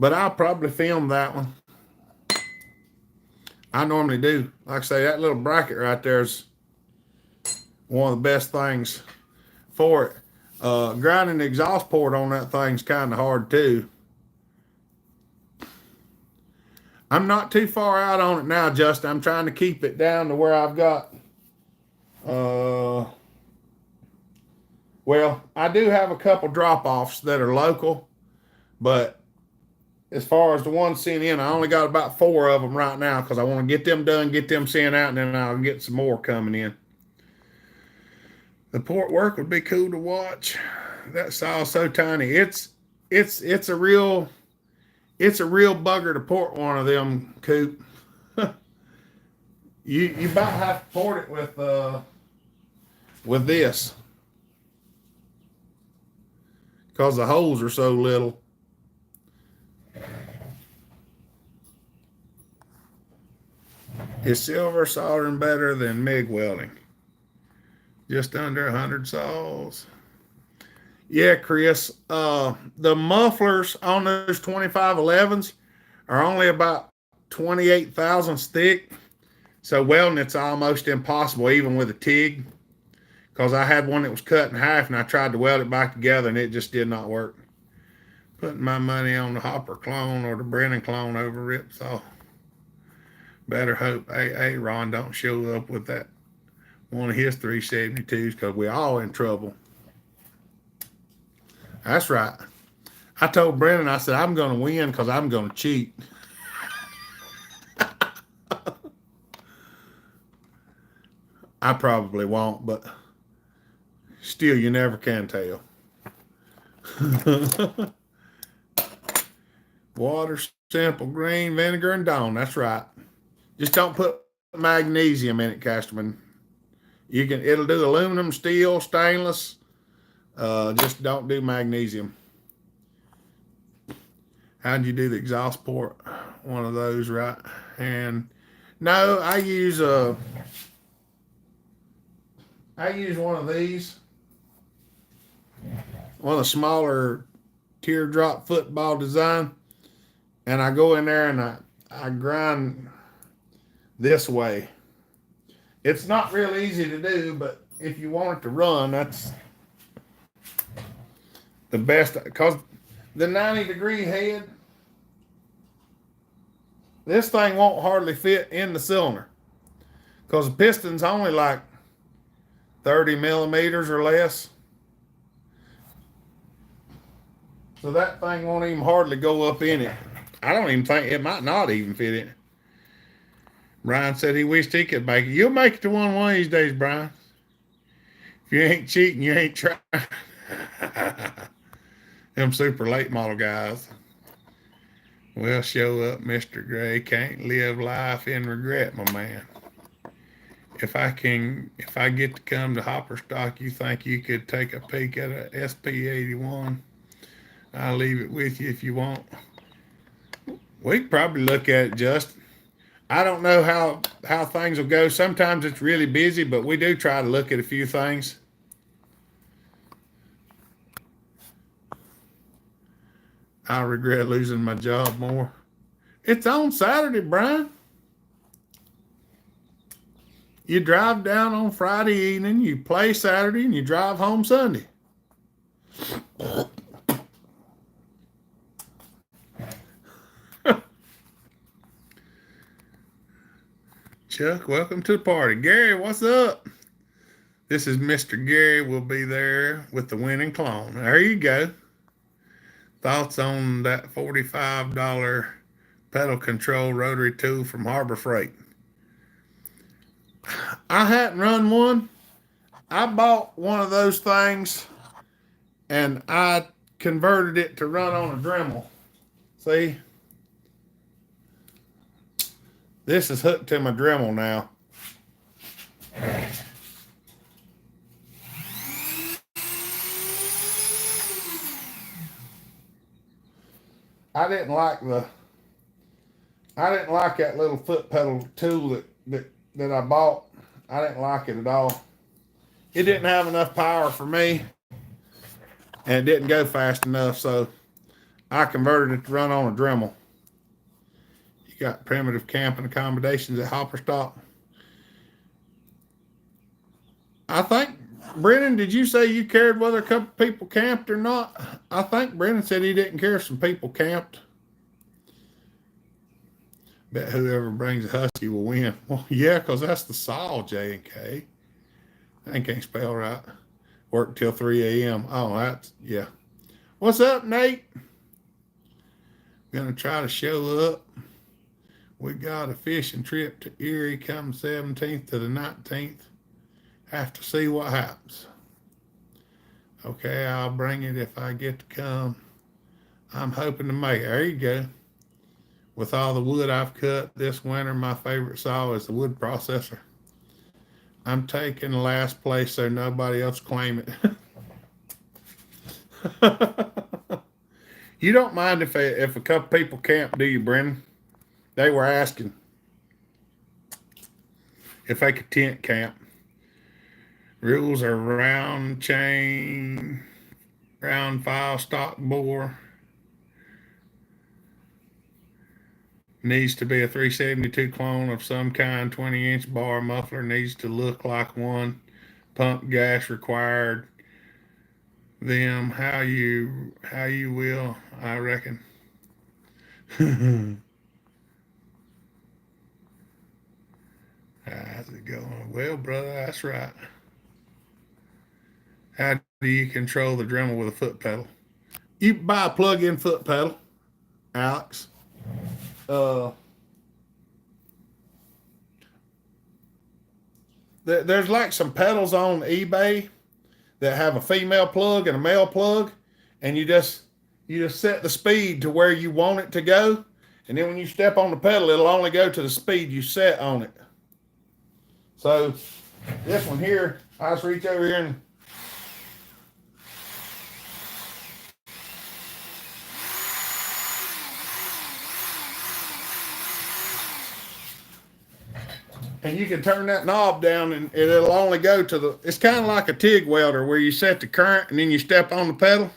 But I'll probably film that one. I normally do. Like I say, that little bracket right there is one of the best things for it. Grinding the exhaust port on that thing's kind of hard too. I'm not too far out on it now, Justin. I'm trying to keep it down to where I've got, well, I do have a couple drop-offs that are local, but as far as the ones sent in, I only got about 4 of them right now because I want to get them done, get them sent out, and then I'll get some more coming in. The port work would be cool to watch. That saw's so tiny. It's a real bugger to port one of them, Coop. you about have to port it with this because the holes are so little. Is silver soldering better than MIG welding? Just under 100 saws. Yeah, Chris. The mufflers on those 2511s are only about 28 thousandths thick. So welding it's almost impossible, even with a TIG. Because I had one that was cut in half and I tried to weld it back together and it just did not work. Putting my money on the Hopper clone or the Brennan clone over Ripsaw. Better hope Ron don't show up with that one of his 372s because we're all in trouble. That's right. I told Brennan, I said, I'm going to win because I'm going to cheat. I probably won't, but still, you never can tell. Water, simple, green, vinegar, and Dawn. That's right. Just don't put magnesium in it, Casterman. It'll do aluminum, steel, stainless. Just don't do magnesium. How'd you do the exhaust port? One of those, right? And no, I use one of these. One of the smaller teardrop football design. And I go in there and I grind this way. It's not real easy to do, but if you want it to run, that's the best. Because the 90-degree head, this thing won't hardly fit in the cylinder. Because the piston's only like 30 millimeters or less. So that thing won't even hardly go up in it. I don't even think it might not even fit in it. Brian said he wished he could make it. You'll make it to one of these days, Brian. If you ain't cheating, you ain't trying. Them super late model guys. Well, show up, Mr. Gray. Can't live life in regret, my man. If I get to come to Hopper Stock, you think you could take a peek at a SP81? I'll leave it with you if you want. We could probably look at it, Justin. I don't know how things will go. Sometimes it's really busy, but we do try to look at a few things. I regret losing my job more. It's on Saturday, Brian. You drive down on Friday evening, you play Saturday, and you drive home Sunday. Chuck, welcome to the party. Gary, what's up? This is Mr. Gary. Will be there with the winning clone. There you go. Thoughts on that $45 pedal control rotary tool from Harbor Freight? I hadn't run one. I bought one of those things and I converted it to run on a Dremel. See? This is hooked to my Dremel now. I didn't like I didn't like that little foot pedal tool that I bought. I didn't like it at all. It didn't have enough power for me, and it didn't go fast enough. So I converted it to run on a Dremel. You got primitive camping accommodations at Hopperstock. I think, Brennan, did you say you cared whether a couple people camped or not? I think Brennan said he didn't care if some people camped. Bet whoever brings a husky will win. Well, yeah, because that's the Saw, J and K. I can't spell right. Work till 3 a.m. Oh, that's, yeah. What's up, Nate? Gonna try to show up. We got a fishing trip to Erie come 17th to the 19th. Have to see what happens. Okay, I'll bring it if I get to come. I'm hoping to make it. There you go. With all the wood I've cut this winter, my favorite saw is the wood processor. I'm taking the last place so nobody else claim it. You don't mind if a couple people camp, do you, Brennan? They were asking if they could tent camp. Rules are round chain, round file, stock bore. Needs to be a 372 clone of some kind. 20-inch bar muffler needs to look like one. Pump gas required. Them how you will, I reckon. How's it going? Well, brother, that's right. How do you control the Dremel with a foot pedal? You buy a plug-in foot pedal, Alex. There's like some pedals on eBay that have a female plug and a male plug, and you just set the speed to where you want it to go, and then when you step on the pedal, it'll only go to the speed you set on it. So this one here, I just reach over here and you can turn that knob down and it'll only go to the, it's kind of like a TIG welder where you set the current and then you step on the pedal.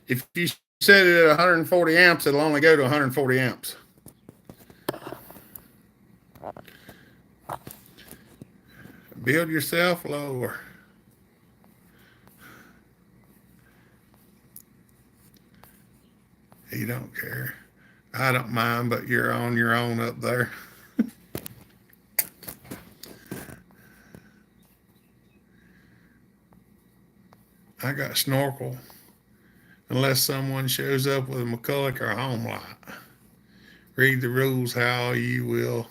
If you set it at 140 amps, it'll only go to 140 amps. Build yourself lower. You don't care. I don't mind, but you're on your own up there. I got snorkel unless someone shows up with a McCulloch or a home light. Read the rules how you will.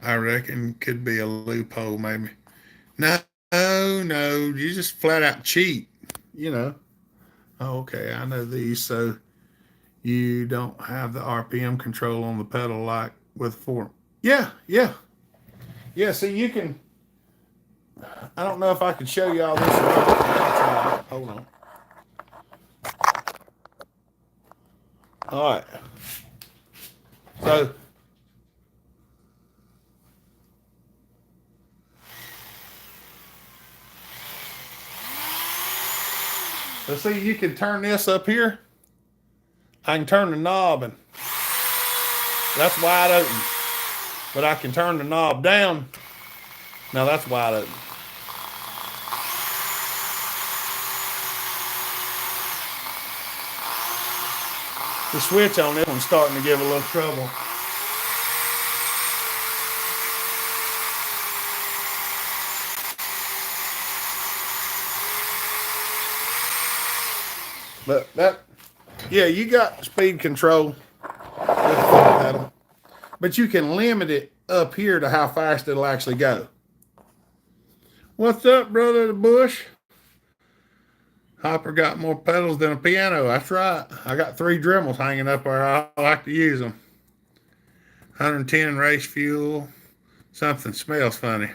I reckon could be a loophole maybe. No, you just flat out cheat, you know. Oh, okay, I know these, so you don't have the RPM control on the pedal like with four. Yeah. See, you can. I don't know if I can show you all this. Hold on. All right. So see, you can turn this up here. I can turn the knob and that's wide open. But I can turn the knob down. Now that's wide open. The switch on this one's starting to give a little trouble. But yeah, you got speed control with the foot pedal, but you can limit it up here to how fast it'll actually go. What's up, brother the Bush? Hopper got more pedals than a piano. That's right. I got 3 Dremels hanging up where I like to use them. 110 race fuel. Something smells funny.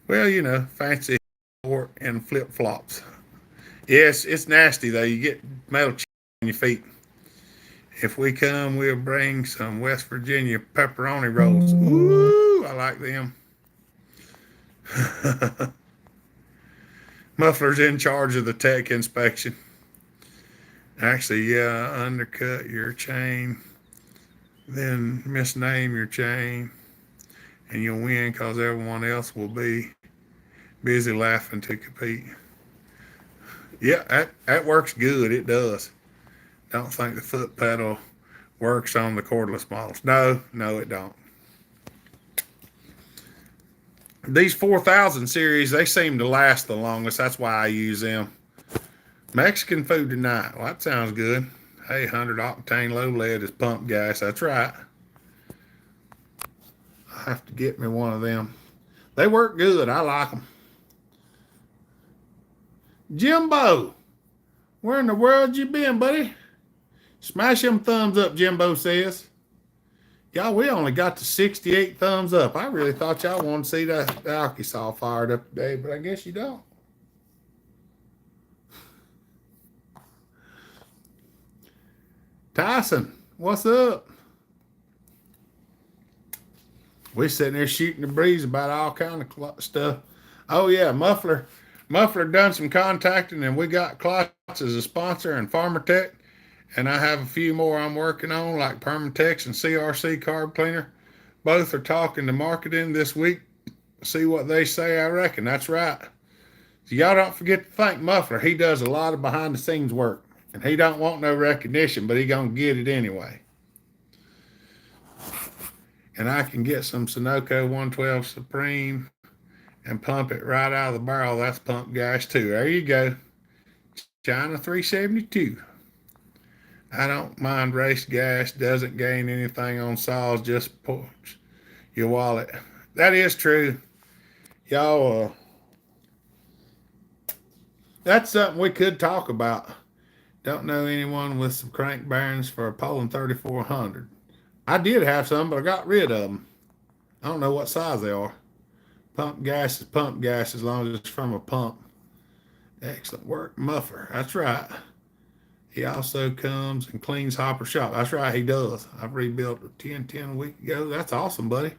Well, you know, fancy and flip flops. Yes, it's nasty though. You get metal on your feet. If we come, we'll bring some West Virginia pepperoni rolls. Ooh, I like them. Muffler's in charge of the tech inspection. Actually, yeah, undercut your chain, then misname your chain, and you'll win because everyone else will be busy laughing to compete. Yeah, that works good. It does. Don't think the foot pedal works on the cordless models. No, no, it don't. These 4000 series, they seem to last the longest. That's why I use them. Mexican food tonight. Well, that sounds good. Hey, 100 octane low lead is pump gas. That's right. I have to get me one of them. They work good. I like them. Jimbo, where in the world you been, buddy? Smash them thumbs up, Jimbo says. Y'all, we only got to 68 thumbs up. I really thought y'all wanted to see the Arkansas fired up today, but I guess you don't. Tyson, what's up? We sitting there shooting the breeze about all kind of stuff. Oh yeah, Muffler done some contacting, and we got Klotz as a sponsor and Farmer Tech, and I have a few more I'm working on like Permatex and CRC Carb Cleaner. Both are talking to marketing this week. See what they say. I reckon that's right. So y'all don't forget to thank Muffler. He does a lot of behind the scenes work, and he don't want no recognition, but he gonna get it anyway. And I can get some Sunoco 112 Supreme and pump it right out of the barrel. That's pump gas too. There you go. China 372. I don't mind race gas. Doesn't gain anything on saws. Just pulls your wallet. That is true. Y'all, that's something we could talk about. Don't know anyone with some crank bearings for a Poland 3400. I did have some, but I got rid of them. I don't know what size they are. Pump gas is pump gas as long as it's from a pump. Excellent work, Muffler. That's right. He also comes and cleans Hopper shop. That's right, he does. I've rebuilt a 1010 a week ago. That's awesome, buddy.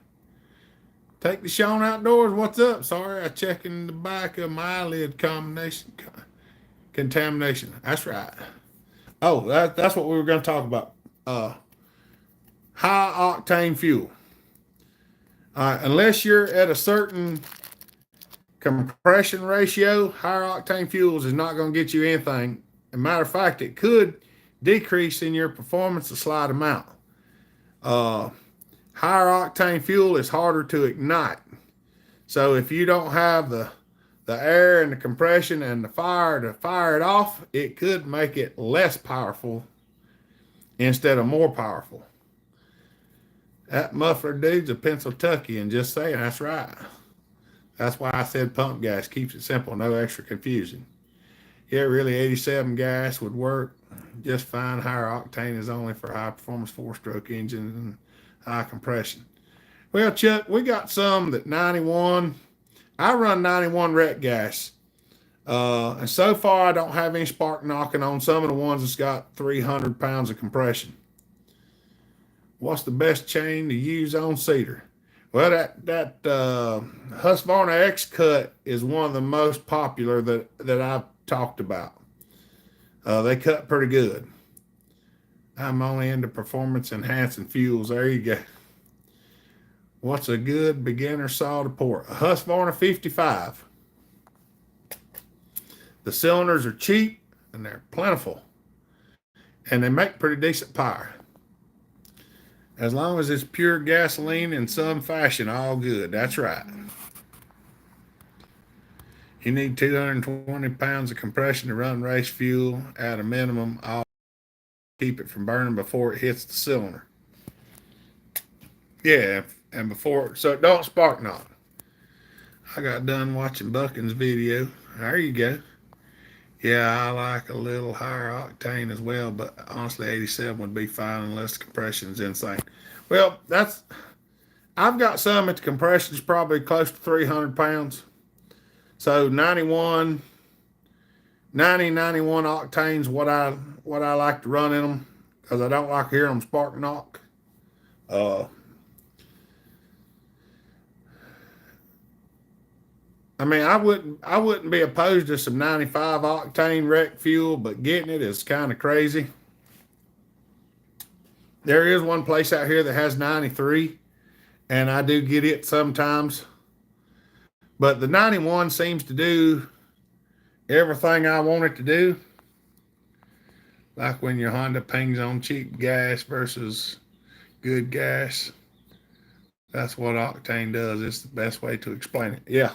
Take the Sean outdoors. What's up? Sorry, I checking the back of my eyelid contamination. That's right. Oh, that's what we were going to talk about. High octane fuel. Unless you're at a certain compression ratio, higher octane fuels is not going to get you anything. As a matter of fact, it could decrease in your performance a slight amount. Higher octane fuel is harder to ignite. So if you don't have the air and the compression and the fire to fire it off, it could make it less powerful instead of more powerful. That Muffler dude's a Pennsylvania, just saying, that's right. That's why I said pump gas keeps it simple, no extra confusion. Yeah, really 87 gas would work just fine. Higher octane is only for high performance 4-stroke engines and high compression. Well, Chuck, we got some that 91. I run 91 rec gas. And so far I don't have any spark knocking on some of the ones that's got 300 pounds of compression. What's the best chain to use on cedar? Well, that Husqvarna X Cut is one of the most popular that I've talked about. They cut pretty good. I'm only into performance enhancing fuels. There you go. What's a good beginner saw to port? A Husqvarna 55. The cylinders are cheap and they're plentiful, and they make pretty decent power. As long as it's pure gasoline in some fashion, all good. That's right. You need 220 pounds of compression to run race fuel at a minimum. I'll keep it from burning before it hits the cylinder. Yeah, and before, so it don't spark knock. I got done watching Buckin's video. There you go. Yeah, I like a little higher octane as well, but honestly, 87 would be fine unless the compression is insane. Well, I've got some at the compression is probably close to 300 pounds. So 91 octanes, what I like to run in them. because I don't like hearing them spark knock. Uh, I mean, I wouldn't be opposed to some 95 octane wreck fuel, but getting it is kind of crazy. There is one place out here that has 93, and I do get it sometimes. But the 91 seems to do everything I want it to do. Like when your Honda pings on cheap gas versus good gas. That's what octane does. It's the best way to explain it. Yeah.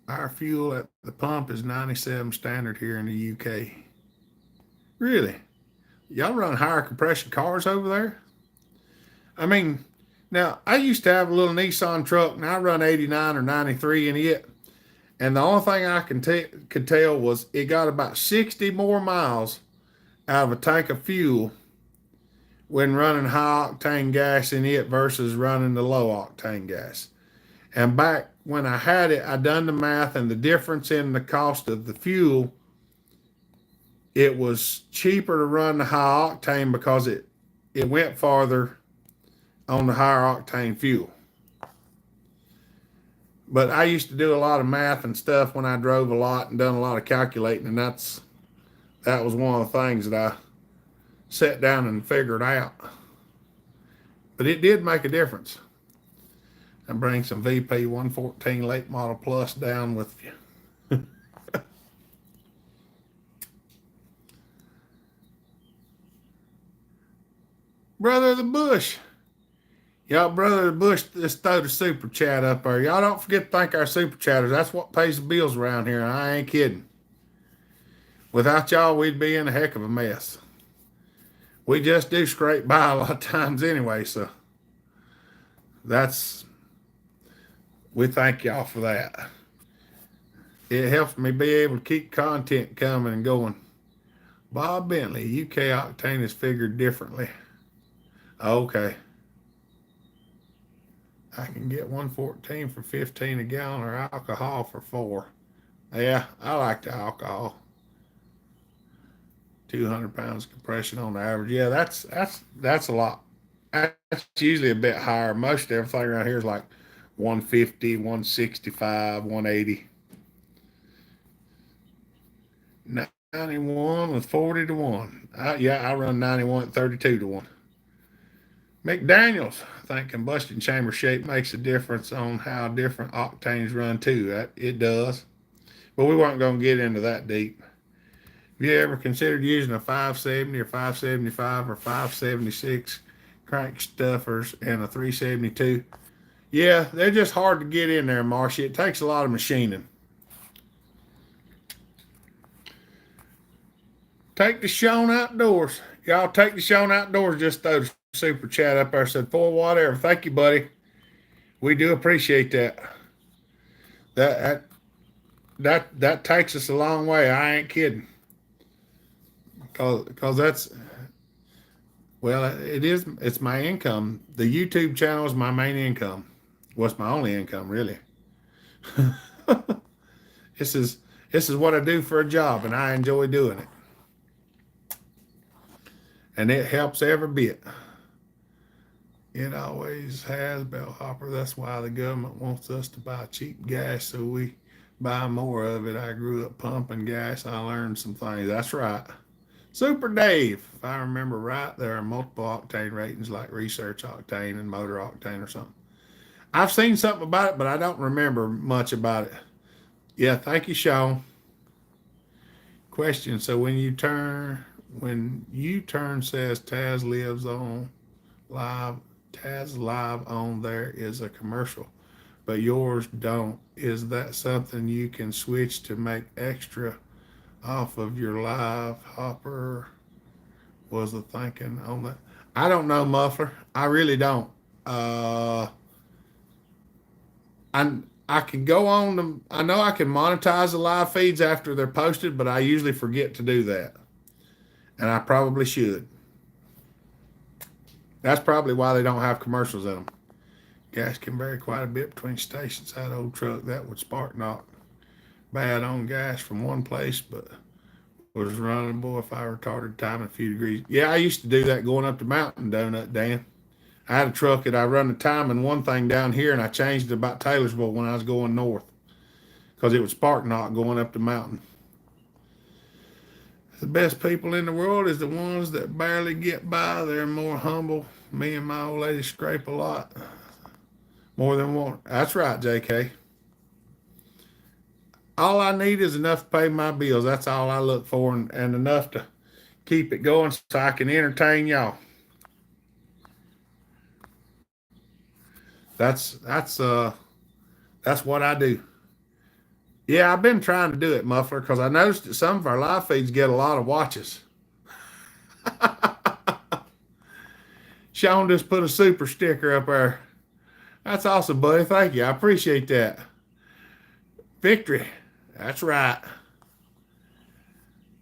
Our fuel at the pump is 97 standard here in the UK. Really? Y'all run higher compression cars over there? I mean, now I used to have a little Nissan truck and I run 89 or 93 in it. And the only thing I could tell was it got about 60 more miles out of a tank of fuel when running high octane gas in it versus running the low octane gas. And back when I had it, I done the math, and the difference in the cost of the fuel, it was cheaper to run the high octane because it went farther on the higher octane fuel. But I used to do a lot of math and stuff when I drove a lot and done a lot of calculating, and that was one of the things that I sat down and figured out. But it did make a difference. And bring some VP 114 late model plus down with you. Brother of the Bush. Y'all, Brother of the Bush, just throw the super chat up there. Y'all don't forget to thank our super chatters. That's what pays the bills around here, and I ain't kidding. Without y'all, we'd be in a heck of a mess. We just do scrape by a lot of times anyway, so we thank y'all for that. It helps me be able to keep content coming and going. Bob Bentley, UK octane is figured differently. Okay. I can get 114 for 15 a gallon or alcohol for 4. Yeah, I like the alcohol. 200 pounds compression on the average. Yeah, that's a lot. That's usually a bit higher. Most everything around here is like 150, 165, 180. 91 with 40 to 1. I run 91 at 32 to 1. McDaniels, I think combustion chamber shape makes a difference on how different octanes run too. It does. But we weren't going to get into that deep. Have you ever considered using a 570 or 575 or 576 crank stuffers and a 372? Yeah, they're just hard to get in there, Marcy. It takes a lot of machining. Take the Sean outdoors. Y'all take the Sean outdoors. Just throw the super chat up there. Said for whatever. Thank you, buddy. We do appreciate that. That takes us a long way. I ain't kidding. Because that's, well, it's my income. The YouTube channel is my main income. Well, it's my only income, really. This is what I do for a job, and I enjoy doing it. And it helps every bit. It always has, bellhopper. That's why the government wants us to buy cheap gas so we buy more of it. I grew up pumping gas. I learned some things. That's right. Super Dave, if I remember right, there are multiple octane ratings like research octane and motor octane or something. I've seen something about it, but I don't remember much about it. Yeah, thank you, Sean. Question. So when you turn says Taz lives on live, Taz live on there is a commercial, but yours don't. Is that something you can switch to make extra off of your live hopper? Was the thinking on that? I don't know, Muffler. I really don't. I can go on them. I know I can monetize the live feeds after they're posted, but I usually forget to do that. And I probably should. That's probably why they don't have commercials in them. Gas can vary quite a bit between stations. That old truck, that would spark knock bad on gas from one place, but Was running, boy, if I retarded time in a few degrees. Yeah, I used to do that going up the mountain, donut Dan. I had a truck that I run the time in one thing down here, and I changed it about Taylorsville when I was going north because it was spark knock going up the mountain. The best people in the world is the ones that barely get by. They're more humble. Me and my old lady scrape a lot, more than one. That's right, JK. All I need is enough to pay my bills. That's all I look for, and enough to keep it going so I can entertain y'all. That's that's uh that's what I do. Yeah, I've been trying to do it, Muffler, because I noticed that some of our live feeds get a lot of watches. Sean just put a super sticker up there. That's awesome, buddy. Thank you. I appreciate that. Victory. That's right.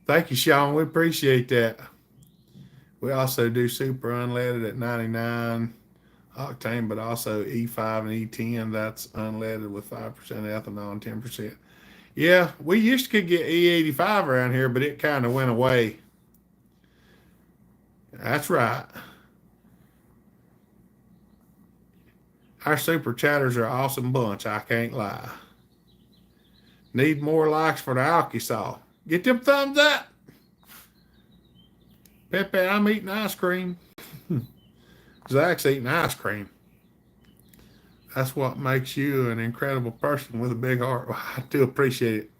Thank you, Sean. We appreciate that. We also do super unleaded at 99 octane, but also E5 and E10. That's unleaded with 5% ethanol and 10%. Yeah, we used to get E85 around here, but it kind of went away. That's right. Our super chatters are an awesome bunch, I can't lie. Need more likes for the alky. Get them thumbs up. Pepe, I'm eating ice cream. Zach's eating ice cream. That's what makes you an incredible person with a big heart. I do appreciate it.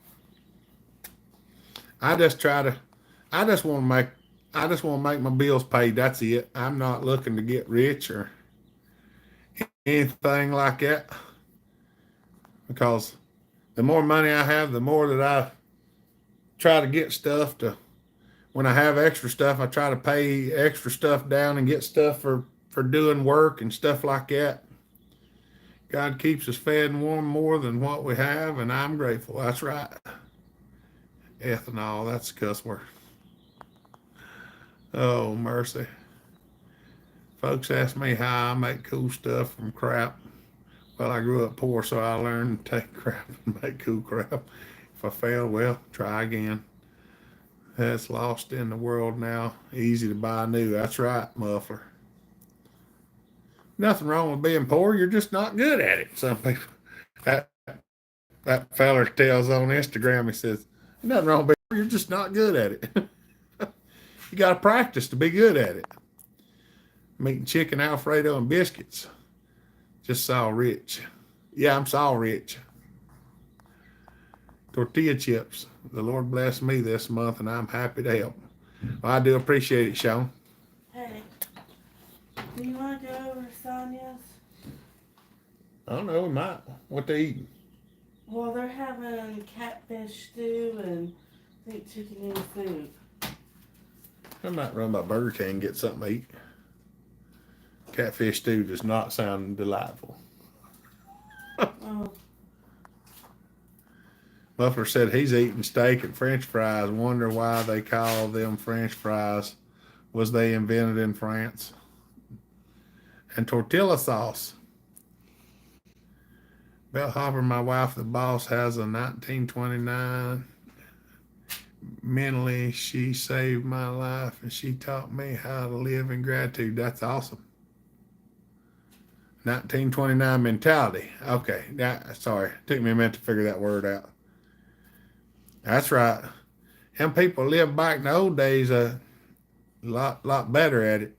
I just try to, I just want to make, I just want to make my bills paid. That's it. I'm not looking to get rich or anything like that, because the more money I have, the more that I try to get stuff to. When I have extra stuff, I try to pay extra stuff down and get stuff for doing work and stuff like that. God keeps us fed and warm more than what we have, and I'm grateful. That's right. Ethanol, that's a cuss word. Oh, mercy. Folks ask me how I make cool stuff from crap. Well, I grew up poor, so I learned to take crap and make cool crap. If I fail, well, try again. That's lost in the world now. Easy to buy new. That's right, Muffler. Nothing wrong with being poor. You're just not good at it. Some people, that, that feller tells on Instagram, he says, nothing wrong with being poor. You're just not good at it. You got to practice to be good at it. I'm eating chicken Alfredo and biscuits. Just saw Rich. Yeah, I'm saw Rich. Tortilla chips. The Lord blessed me this month, and I'm happy to help. Well, I do appreciate it, Sean. Hey, do you want to go over to Sonia's? I don't know, we might. What they eating? Well, they're having catfish stew and I think chicken and soup. I might run by Burger King and get something to eat. Catfish stew does not sound delightful. Oh, Muffler said he's eating steak and French fries. Wonder why they call them French fries. Was they invented in France? And tortilla sauce. Bellhopper, my wife, the boss, has a 1929. Mentally, she saved my life and she taught me how to live in gratitude. That's awesome. 1929 mentality. Okay, sorry. It took me a minute to figure that word out. That's right. Them people lived back in the old days a lot better at it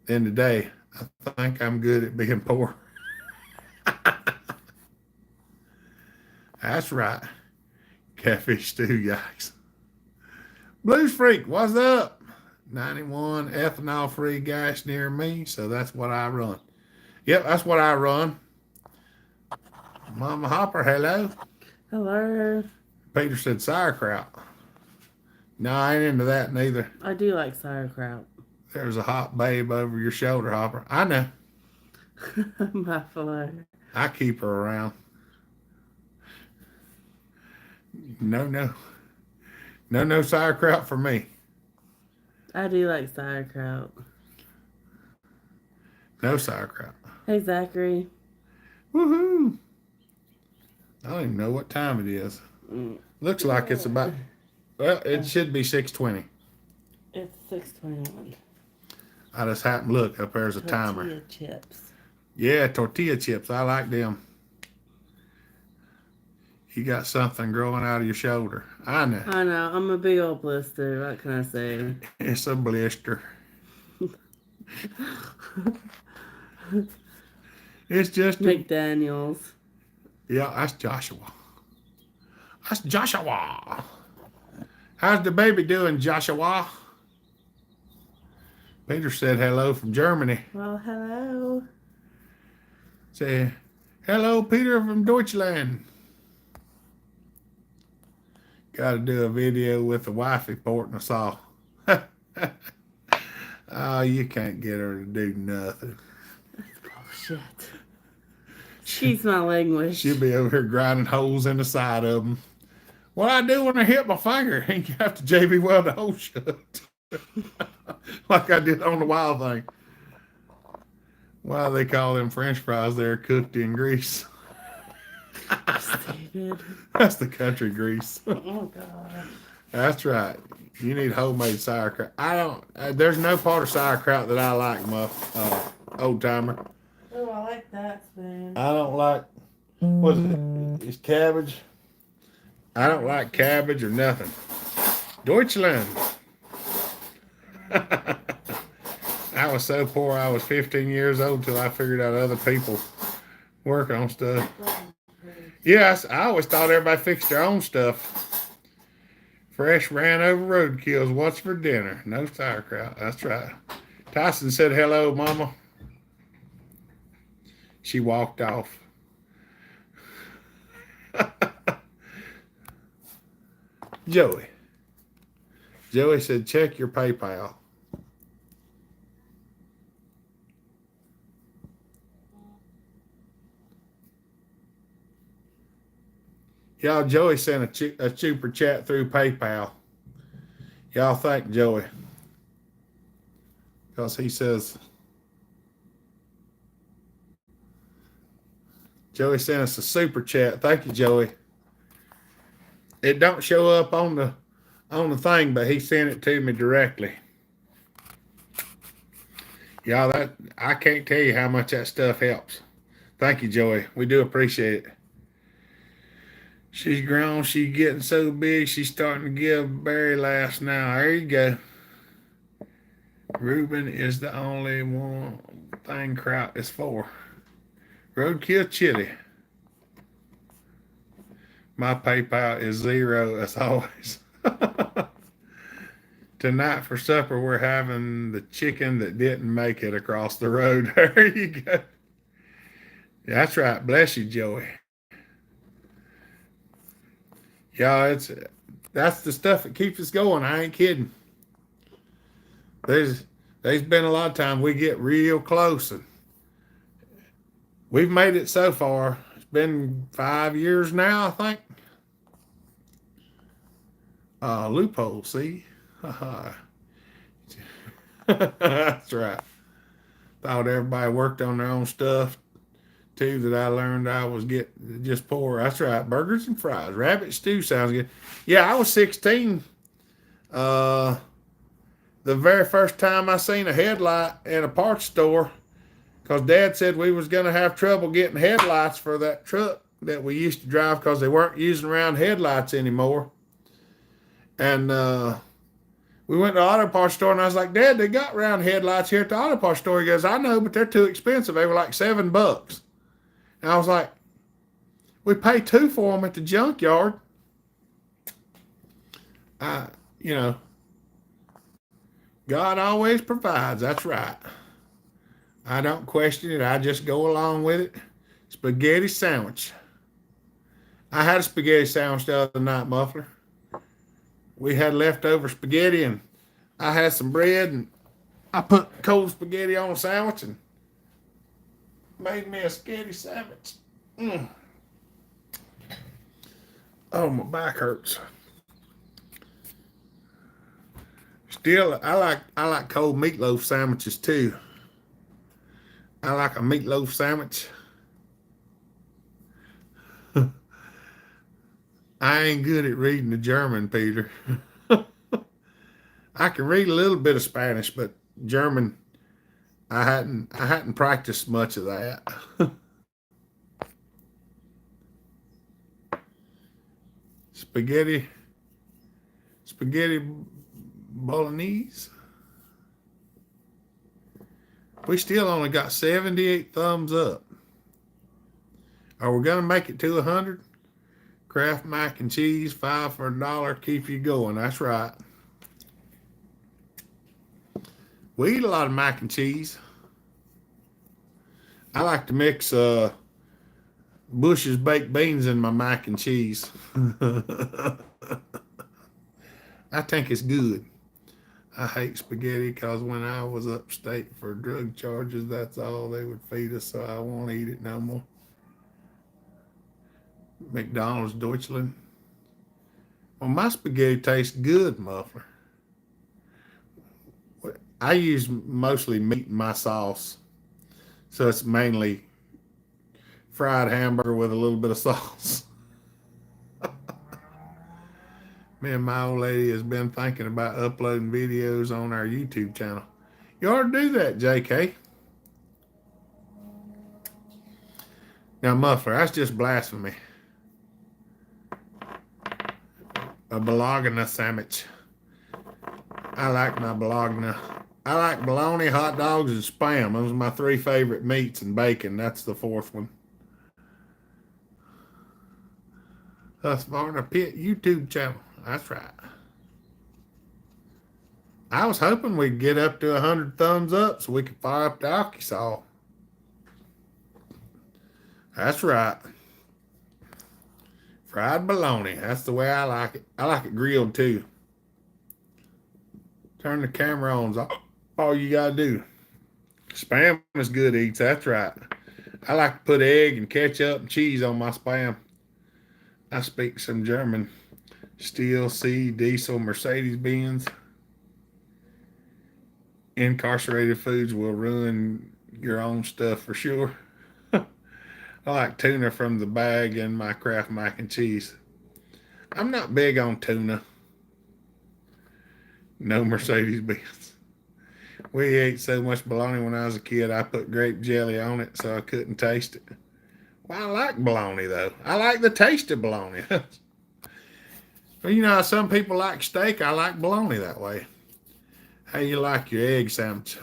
than today. I think I'm good at being poor. That's right. Catfish stew, yikes. Blues Freak, what's up? 91 ethanol free gas near me, so that's what I run. Yep, that's what I run. Mama Hopper, hello. hello. Peter said sauerkraut. No, I ain't into that neither. I do like sauerkraut. There's a hot babe over your shoulder, Hopper. I know. Buffalo. I keep her around. No, no. No sauerkraut for me. I do like sauerkraut. No sauerkraut. Hey, Zachary. Woohoo! I don't even know what time it is. Looks like it's about Well, it should be 6:20. It's 6:21. I just happened to look up there's a timer. Tortilla chips. Yeah, tortilla chips. I like them. You got something growing out of your shoulder. I know. I know. I'm a big old blister. What can I say? It's a blister. It's just McDaniels. Yeah, that's Joshua. That's Joshua. How's the baby doing, Joshua? Peter said hello from Germany. Well, hello. Say, hello, Peter from Deutschland. Got to do a video with the wifey porting us all. Oh, you can't get her to do nothing. That's bullshit. Excuse my language. She'll be over here grinding holes in the side of them. What I do when I hit my finger, you have to JB weld the hole shut. Like I did on the wild thing. Why they call them French fries? They're cooked in grease. Stupid. That's the country grease. Oh God. That's right. You need homemade sauerkraut. I don't. There's no part of sauerkraut that I like, old timer. Oh, I like that spoon. I don't like. What's it? It's cabbage. I don't like cabbage or nothing. Deutschland. I was so poor. I was 15 years old till I figured out other people work on stuff. Yes, I always thought everybody fixed their own stuff. Fresh ran over roadkills. What's for dinner? No sauerkraut. That's right. Tyson said hello, Mama. She walked off. Joey. Joey said, check your PayPal. Y'all, Joey sent a super chat through PayPal. Y'all thank Joey. Because he says, Joey sent us a super chat. Thank you, Joey. It don't show up on the thing, but he sent it to me directly. Y'all, I can't tell you how much that stuff helps. Thank you, Joey. We do appreciate it. She's grown. She's getting so big. She's starting to give berry laughs now. There you go. Reuben is the only one thing kraut is for. Roadkill chili. My PayPal is 0 as always. Tonight for supper, we're having the chicken that didn't make it across the road. There you go. That's right. Bless you, Joey. Y'all, that's the stuff that keeps us going. I ain't kidding. There's been a lot of times we get real close, and we've made it so far. It's been 5 years now, I think. Loophole, see? That's right. Thought everybody worked on their own stuff. Too, that I learned I was just poor. That's right. Burgers and fries. Rabbit stew sounds good. Yeah, I was 16. The very first time I seen a headlight in a parts store, because Dad said we was going to have trouble getting headlights for that truck that we used to drive because they weren't using round headlights anymore. And we went to the auto parts store, and I was like, Dad, they got round headlights here at the auto parts store. He goes, I know, but they're too expensive. They were like $7. And I was like, we pay $2 for them at the junkyard. God always provides. That's right. I don't question it. I just go along with it. Spaghetti sandwich. I had a spaghetti sandwich the other night, Muffler. We had leftover spaghetti, and I had some bread, and I put cold spaghetti on a sandwich and made me a spaghetti sandwich. Oh, my back hurts. Still, I like cold meatloaf sandwiches too. I like a meatloaf sandwich. I ain't good at reading the German, Peter. I can read a little bit of Spanish, but German, I hadn't practiced much of that. spaghetti, spaghetti bolognese. We still only got 78 thumbs up. Are we gonna make it to 100? Kraft mac and cheese, 5 for $1, keep you going. That's right. We eat a lot of mac and cheese. I like to mix Bush's baked beans in my mac and cheese. I think it's good. I hate spaghetti because when I was upstate for drug charges, that's all they would feed us, so I won't eat it no more. McDonald's Deutschland. Well, my spaghetti tastes good, Muffler. I use mostly meat in my sauce, so it's mainly fried hamburger with a little bit of sauce. Me and my old lady has been thinking about uploading videos on our YouTube channel. You ought to do that, JK. Now, Muffler, that's just blasphemy. A bologna sandwich. I like my bologna. I like bologna, hot dogs, and Spam. Those are my 3 favorite meats, and bacon. That's the 4th one. Husqvarna Pit YouTube channel. That's right. I was hoping we'd get up to 100 thumbs up so we could fire up the Arkansas. That's right. Fried bologna. That's the way I like it. I like it grilled too. Turn the camera on. All you gotta do. Spam is good eats. That's right. I like to put egg and ketchup and cheese on my Spam. I speak some German. Steel, C, diesel, Mercedes Benz. Incarcerated foods will ruin your own stuff for sure. I like tuna from the bag in my Kraft mac and cheese. I'm not big on tuna. No Mercedes Benz. We ate so much bologna when I was a kid, I put grape jelly on it so I couldn't taste it. Well, I like bologna, though. I like the taste of bologna. Well, you know, some people like steak. I like bologna that way. How you like your egg sandwich?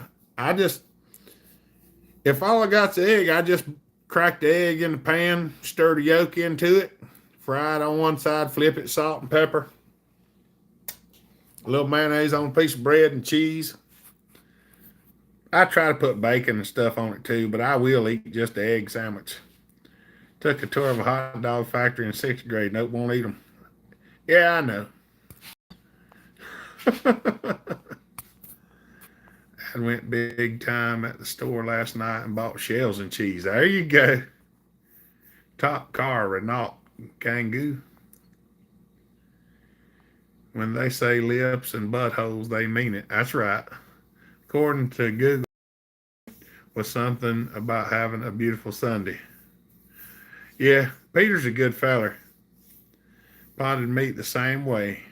If all I got's the egg, I just crack the egg in the pan, stir the yolk into it, fry it on one side, flip it, salt and pepper. A little mayonnaise on a piece of bread and cheese. I try to put bacon and stuff on it too, but I will eat just the egg sandwich. Took a tour of a hot dog factory in 6th grade. Nope, won't eat them. Yeah, I know. I went big time at the store last night and bought shells and cheese. There you go. Top car, Renault Kangoo. When they say lips and buttholes, they mean it. That's right. According to Google, was something about having a beautiful Sunday. Yeah, Peter's a good feller. Potted meat the same way.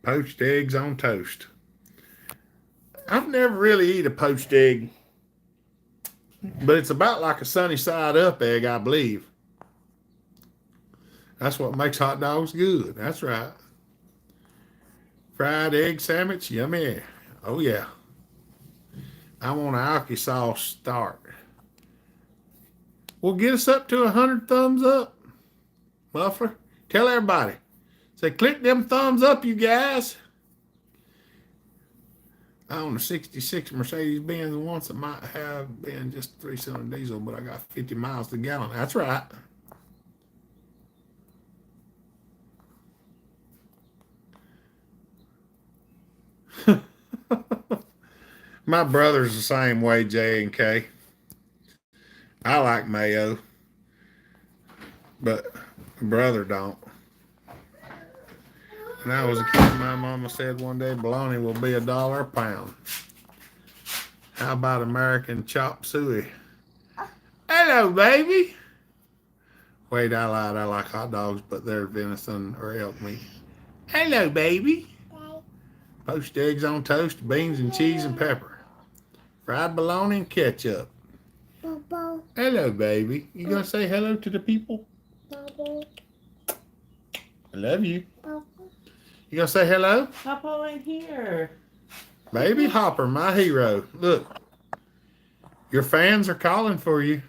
Poached eggs on toast. I've never really eat a poached egg, but it's about like a sunny side up egg, I believe. That's what makes hot dogs good. That's right. Fried egg sandwich, yummy. Oh yeah. I want an alky sauce start. Well, get us up to 100 thumbs up, Muffler. Tell everybody. Say, click them thumbs up, you guys. I own a 66 Mercedes Benz once. It might have been just a 3-cylinder diesel, but I got 50 miles to the gallon. That's right. My brother's the same way, J and K. I like mayo, but my brother don't. When I was a kid, my mama said one day bologna will be $1 a pound. How about American chop suey? Hello, baby. Wait, I lied. I like hot dogs, but they're venison or elk meat. Hello, baby. Poached eggs on toast, beans and cheese and pepper. Fried bologna and ketchup. Hello, baby. You gonna say hello to the people? I love you. You gonna say hello? Papa ain't here. Baby Hopper, my hero. Look, your fans are calling for you.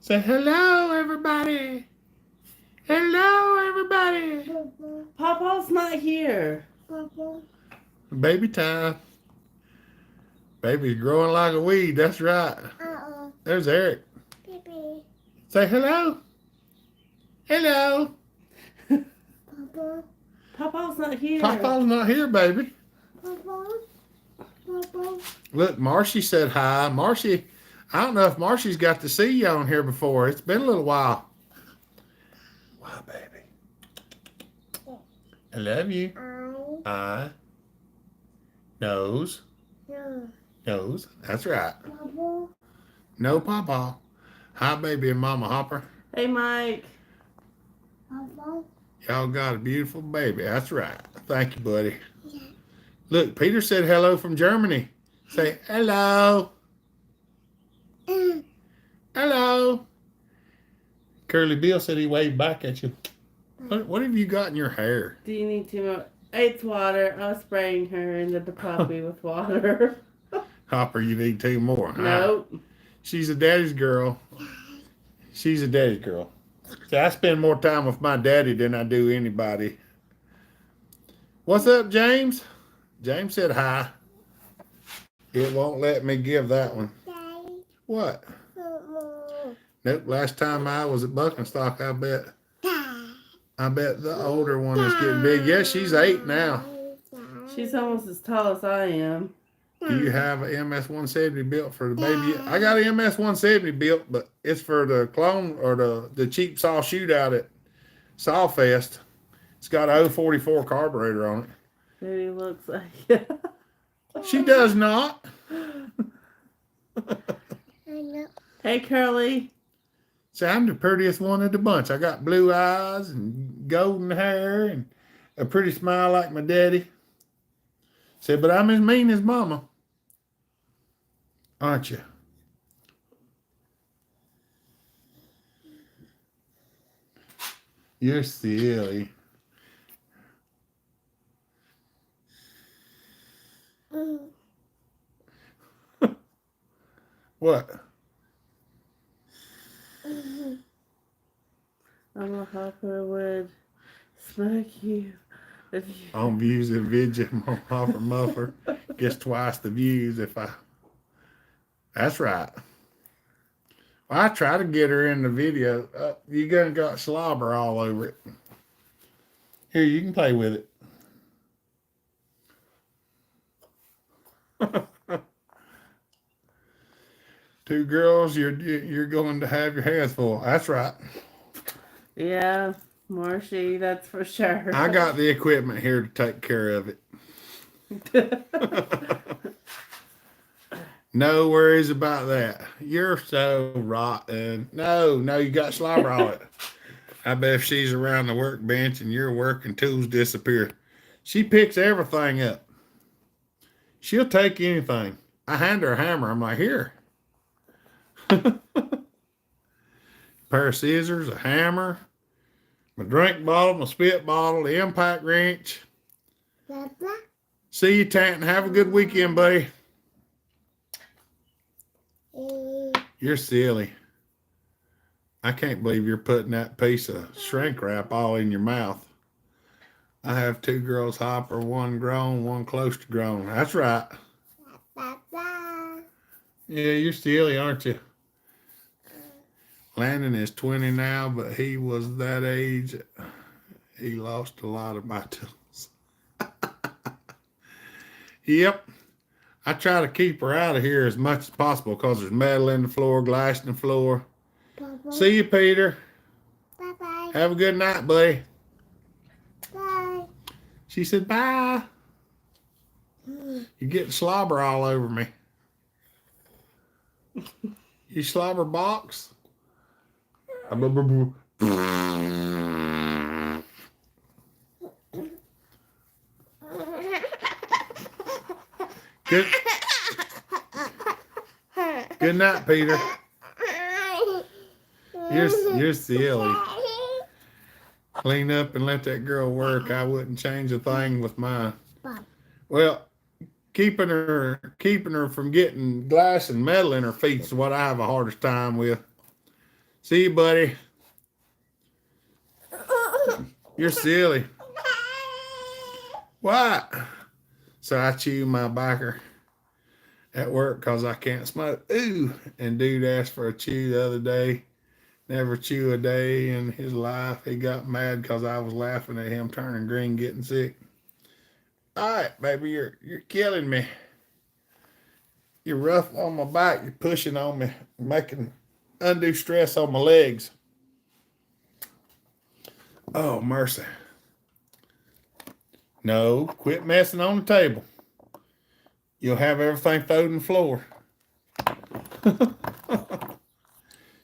Say hello, everybody. Hello, everybody. Papa's not here. Baby time. Baby's growing like a weed. That's right. There's Eric. Say hello. Hello. Papa's not here. Papa's not here, baby. Look, Marcy said hi. Marcy, I don't know if Marcy's got to see you on here before. It's been a little while. Why, baby? I love you. I. Nose. Nose. That's right. No, Papa. Hi, baby and Mama Hopper. Hey, Mike. Y'all got a beautiful baby. That's right. Thank you, buddy. Look, Peter said hello from Germany. Say hello. Hello. Curly Bill said he waved back at you. What have you got in your hair? Do you need to know? It's water. I was spraying her into the puppy with water. Hopper, you need 2 more. Nope. She's a daddy's girl. She's a daddy's girl. See, I spend more time with my daddy than I do anybody. What's up, James? James said hi. It won't let me give that one. What? Nope. Last time I was at Buckenstock, I bet the older one is getting big. Yeah, she's 8 now. She's almost as tall as I am. Do you have an MS-170 built for the baby? I got an MS-170 built, but it's for the clone or the cheap saw shootout at Sawfest. It's got a 044 carburetor on it. Maybe looks like it. She does not. Hey, Curly. See, I'm the prettiest one of the bunch. I got blue eyes and golden hair and a pretty smile like my daddy. Said, but I'm as mean as Mama. Aren't you? You're silly. What? I'm a Hopper would smack you if you. On views and video, Hopper Muffer gets twice the views if I. That's right. Well, I try to get her in the video. You gonna got slobber all over it. Here, you can play with it. 2 girls, you're going to have your hands full. That's right. Yeah, Marshy, that's for sure. I got the equipment here to take care of it. No worries about that. You're so rotten. No, you got slobber on it. I bet if she's around the workbench and your working tools disappear, she picks everything up. She'll take anything. I hand her a hammer. I'm like, here. Pair of scissors, a hammer, my drink bottle, my spit bottle, the impact wrench. See you, Tanton. Have a good weekend, buddy. You're silly. I can't believe you're putting that piece of shrink wrap all in your mouth. I have 2 girls, Hopper, 1 grown, 1 close to grown. That's right. Yeah, you're silly, aren't you? Landon is 20 now, but he was that age. He lost a lot of my tools. Yep. I try to keep her out of here as much as possible because there's metal in the floor, glass in the floor. Bye-bye. See you, Peter. Bye-bye. Have a good night, buddy. Bye. She said, bye. You're getting slobber all over me. You slobber box? Good, good night, Peter. You're silly. Clean up and let that girl work. I wouldn't change a thing with mine. Well, keeping her from getting glass and metal in her feet is what I have the hardest time with. See you, buddy. You're silly. What? So I chew my biker at work because I can't smoke. Ooh, and dude asked for a chew the other day. Never chew a day in his life. He got mad because I was laughing at him turning green, getting sick. All right, baby, you're killing me. You're rough on my back. You're pushing on me, making undue stress on my legs. Oh, mercy. No, quit messing on the table. You'll have everything thrown on the floor.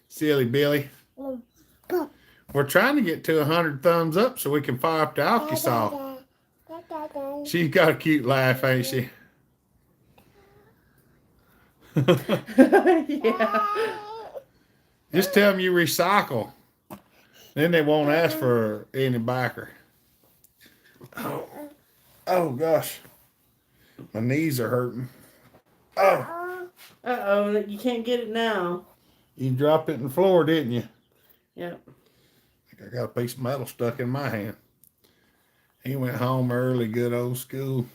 Silly Billy. We're trying to get to 100 thumbs up so we can fire up the alky saw. She's got a cute laugh, ain't she? Yeah. Just tell them you recycle. Then they won't ask for any biker. Oh gosh. My knees are hurting. Oh. Uh-oh, you can't get it now. You dropped it in the floor, didn't you? Yep. I think I got a piece of metal stuck in my hand. He went home early, good old school.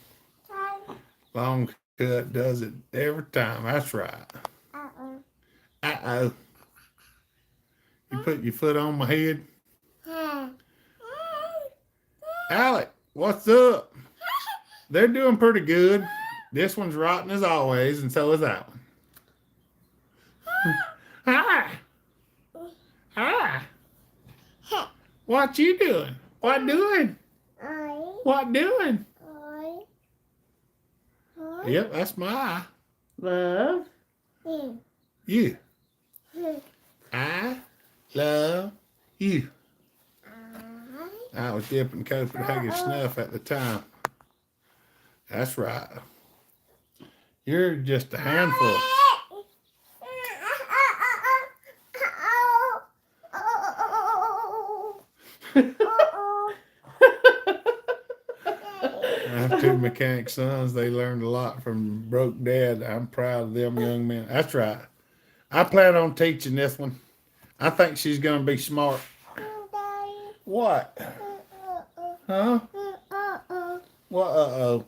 Long cut does it every time. That's right. Uh-oh. You put your foot on my head? Alec, what's up? They're doing pretty good. This one's rotten as always, and so is that one. Hi. Hi. What you doing? What doing? What doing? Yep, that's my eye. Love. You. I love you. I was dipping Copenhagen snuff at the time. That's right. You're just a handful. I have two mechanic sons. They learned a lot from broke dad. I'm proud of them young men. That's right. I plan on teaching this one. I think she's going to be smart. What? Huh? What uh-oh?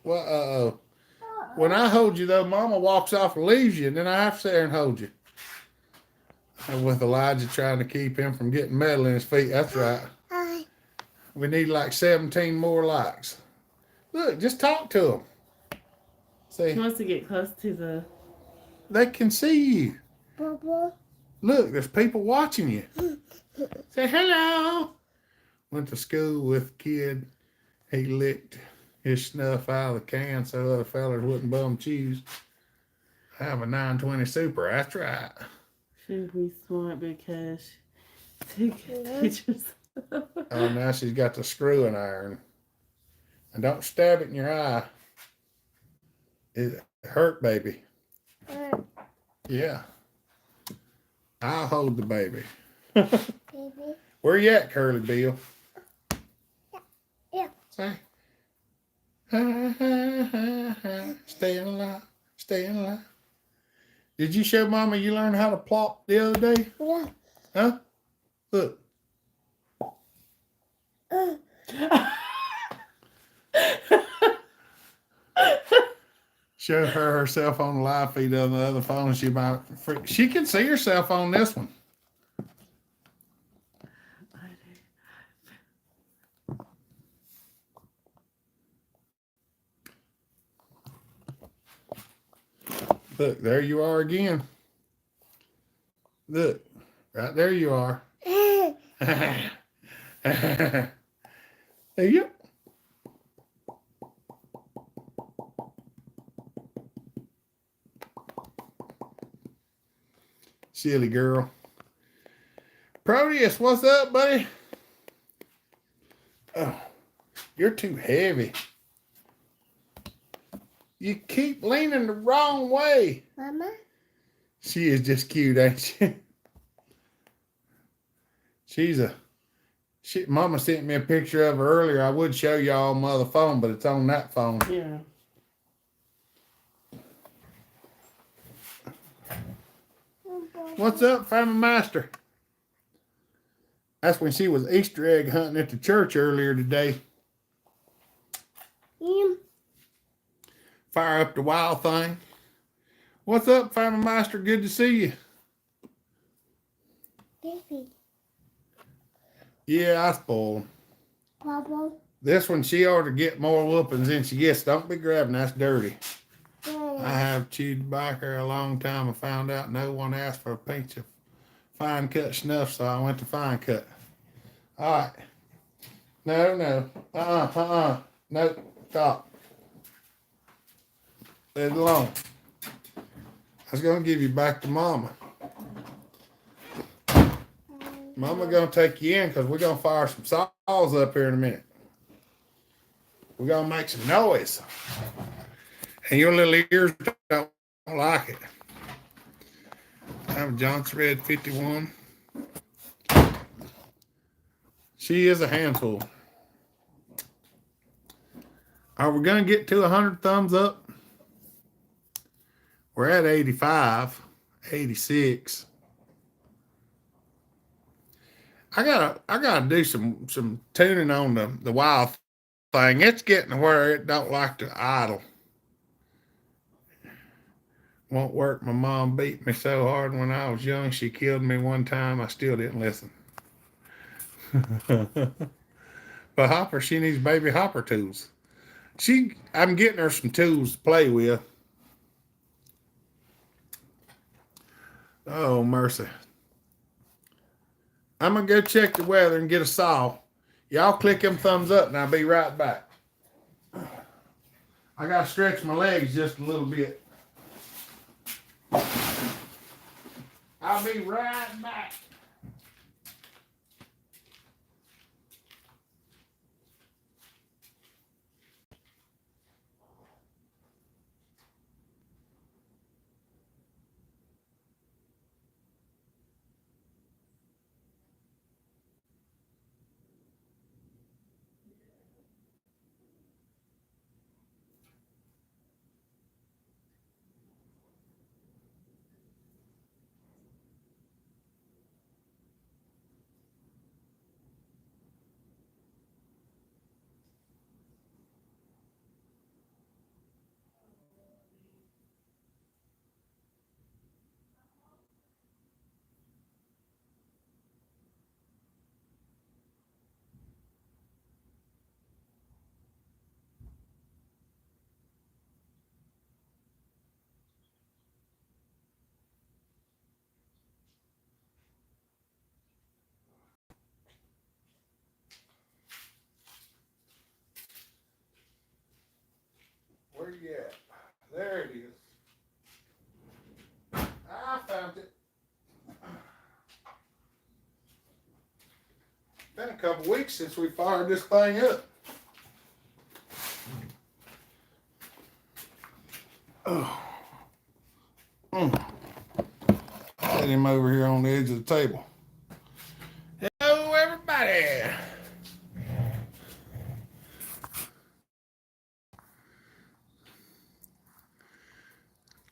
What uh-oh? When I hold you, though, Mama walks off and leaves you, and then I have to sit there and hold you. And with Elijah trying to keep him from getting metal in his feet. That's right. We need like 17 more likes. Look, just talk to them. See, He wants to get close to the... they can see you. Look, there's people watching you. Say hello. Went to school with a kid. He licked his snuff out of the can so other fellas wouldn't bum chews. I have a 920 Super. That's right. Should be smart because take pictures. Oh, now she's got the screwing iron. And don't stab it in your eye. It hurt, baby. Yeah. I'll hold the baby. Where you at, Curly Bill? Yeah. Say. Staying alive. Staying alive. Did you show Mama you learned how to plop the other day? Yeah. Huh? Look. Show her herself on the live feed on the other phone. She can see herself on this one. Look, there you are again. Look, right there you are. There you. Silly girl. Proteus, what's up, buddy? Oh, you're too heavy. You keep leaning the wrong way. Mama? She is just cute, ain't she? Mama sent me a picture of her earlier. I would show y'all on my other phone, but it's on that phone. Yeah. What's up, Family Master? That's when she was Easter egg hunting at the church earlier today. Fire up the wild thing. What's up, Family Master? Good to see you. Baby. Yeah, I spoiled. Papa. This one, she ought to get more whoopings than she gets. Don't be grabbing, that's dirty. I have chewed tobacco a long time. I found out no one asked for a pinch of fine cut snuff, so I went to fine cut. All right. No. No, stop. Leave it alone. I was going to give you back to Mama. Mama going to take you in because we're going to fire some saws up here in a minute. We're going to make some noise. And your little ears don't like it. I have a Johnson Red 51. She is a handful. Are we going to get to 100 thumbs up? We're at 85, 86. I gotta do some tuning on the wild thing. It's getting to where it don't like to idle. Won't work. My mom beat me so hard when I was young. She killed me one time. I still didn't listen. But Hopper, she needs baby Hopper tools. I'm getting her some tools to play with. Oh, mercy. I'm going to go check the weather and get a saw. Y'all click them thumbs up and I'll be right back. I got to stretch my legs just a little bit. I'll be right back. Where you at? There it is. I found it. Been a couple weeks since we fired this thing up. Oh. Set him over here on the edge of the table. Hello, everybody.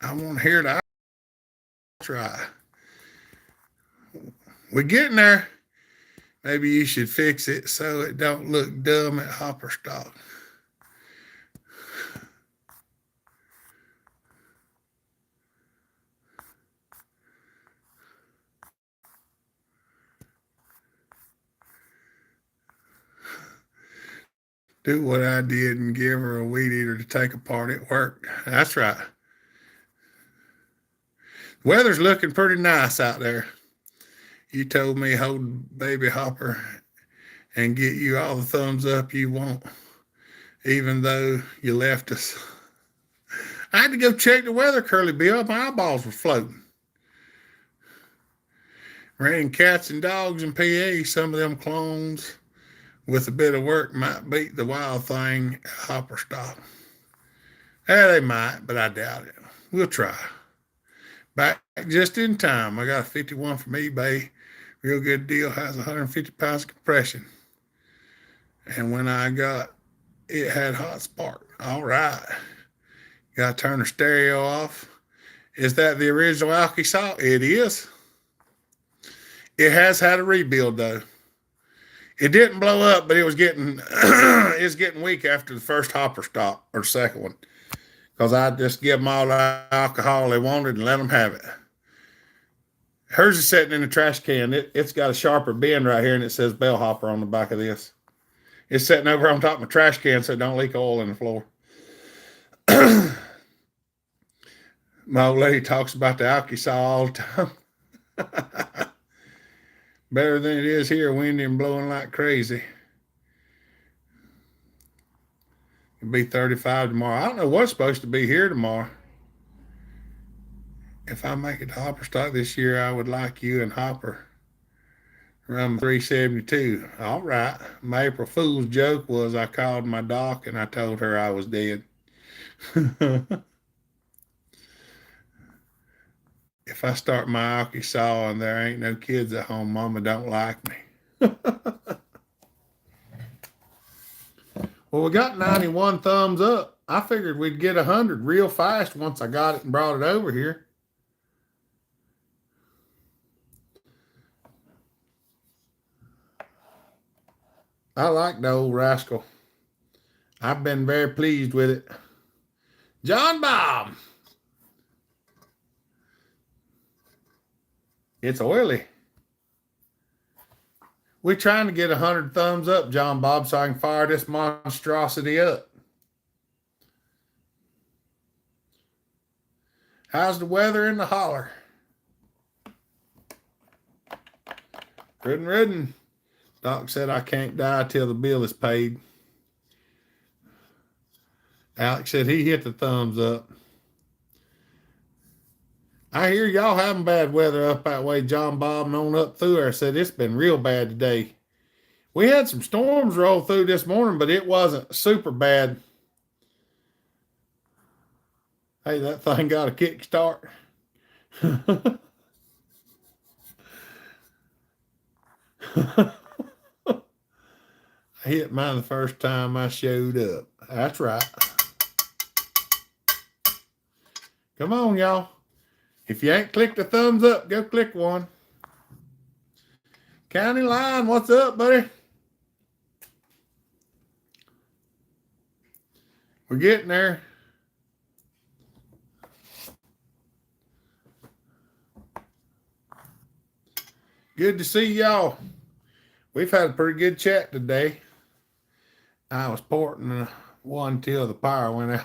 I want to hear the try. We're getting there. Maybe you should fix it so it don't look dumb at hopper stock. Do what I did and give her a weed eater to take apart. It worked. That's right. Weather's looking pretty nice out there. You told me hold baby Hopper and get you all the thumbs up you want, even though you left us. I had to go check the weather, Curly Bill. My eyeballs were floating. Ran cats and dogs in PA. Some of them clones, with a bit of work, might beat the wild thing at hopper stop. Yeah, they might, but I doubt it. We'll try. Back just in time. I got a 51 from eBay. Real good deal. Has 150 pounds of compression. And when I got it, had hot spark. All right. Got to turn the stereo off. Is that the original Alky saw? It is. It has had a rebuild though. It didn't blow up, but it was getting it's getting weak after the first hopper stop or the second one. Because I just give them all the alcohol they wanted and let them have it. Hers is sitting in the trash can. It's got a sharper bend right here, and it says bellhopper on the back of this. It's sitting over on top of my trash can so it don't leak oil in the floor. My old lady talks about the Alky saw all the time. Better than it is here, windy and blowing like crazy. It'll be 35 tomorrow. I don't know what's supposed to be here tomorrow. If I make it to Hopper stock this year, I would like you and Hopper. Around 372. All right. My April Fool's joke was I called my doc and I told her I was dead. If I start my Alky saw and there ain't no kids at home, Mama don't like me. Well, we got 91 thumbs up. I figured we'd get 100 real fast once I got it and brought it over here. I like the old rascal. I've been very pleased with it. John Bob. It's oily. We're trying to get 100 thumbs up, John Bob, so I can fire this monstrosity up. How's the weather in the holler? Ridden. Doc said I can't die till the bill is paid. Alex said he hit the thumbs up. I hear y'all having bad weather up that way, John Bob, and on up through there. Said it's been real bad today. We had some storms roll through this morning, but it wasn't super bad. Hey, that thing got a kickstart. I hit mine the first time I showed up. That's right. Come on, y'all. If you ain't clicked the thumbs up, go click one. County Line, what's up, buddy? We're getting there. Good to see y'all. We've had a pretty good chat today. I was porting one till the power went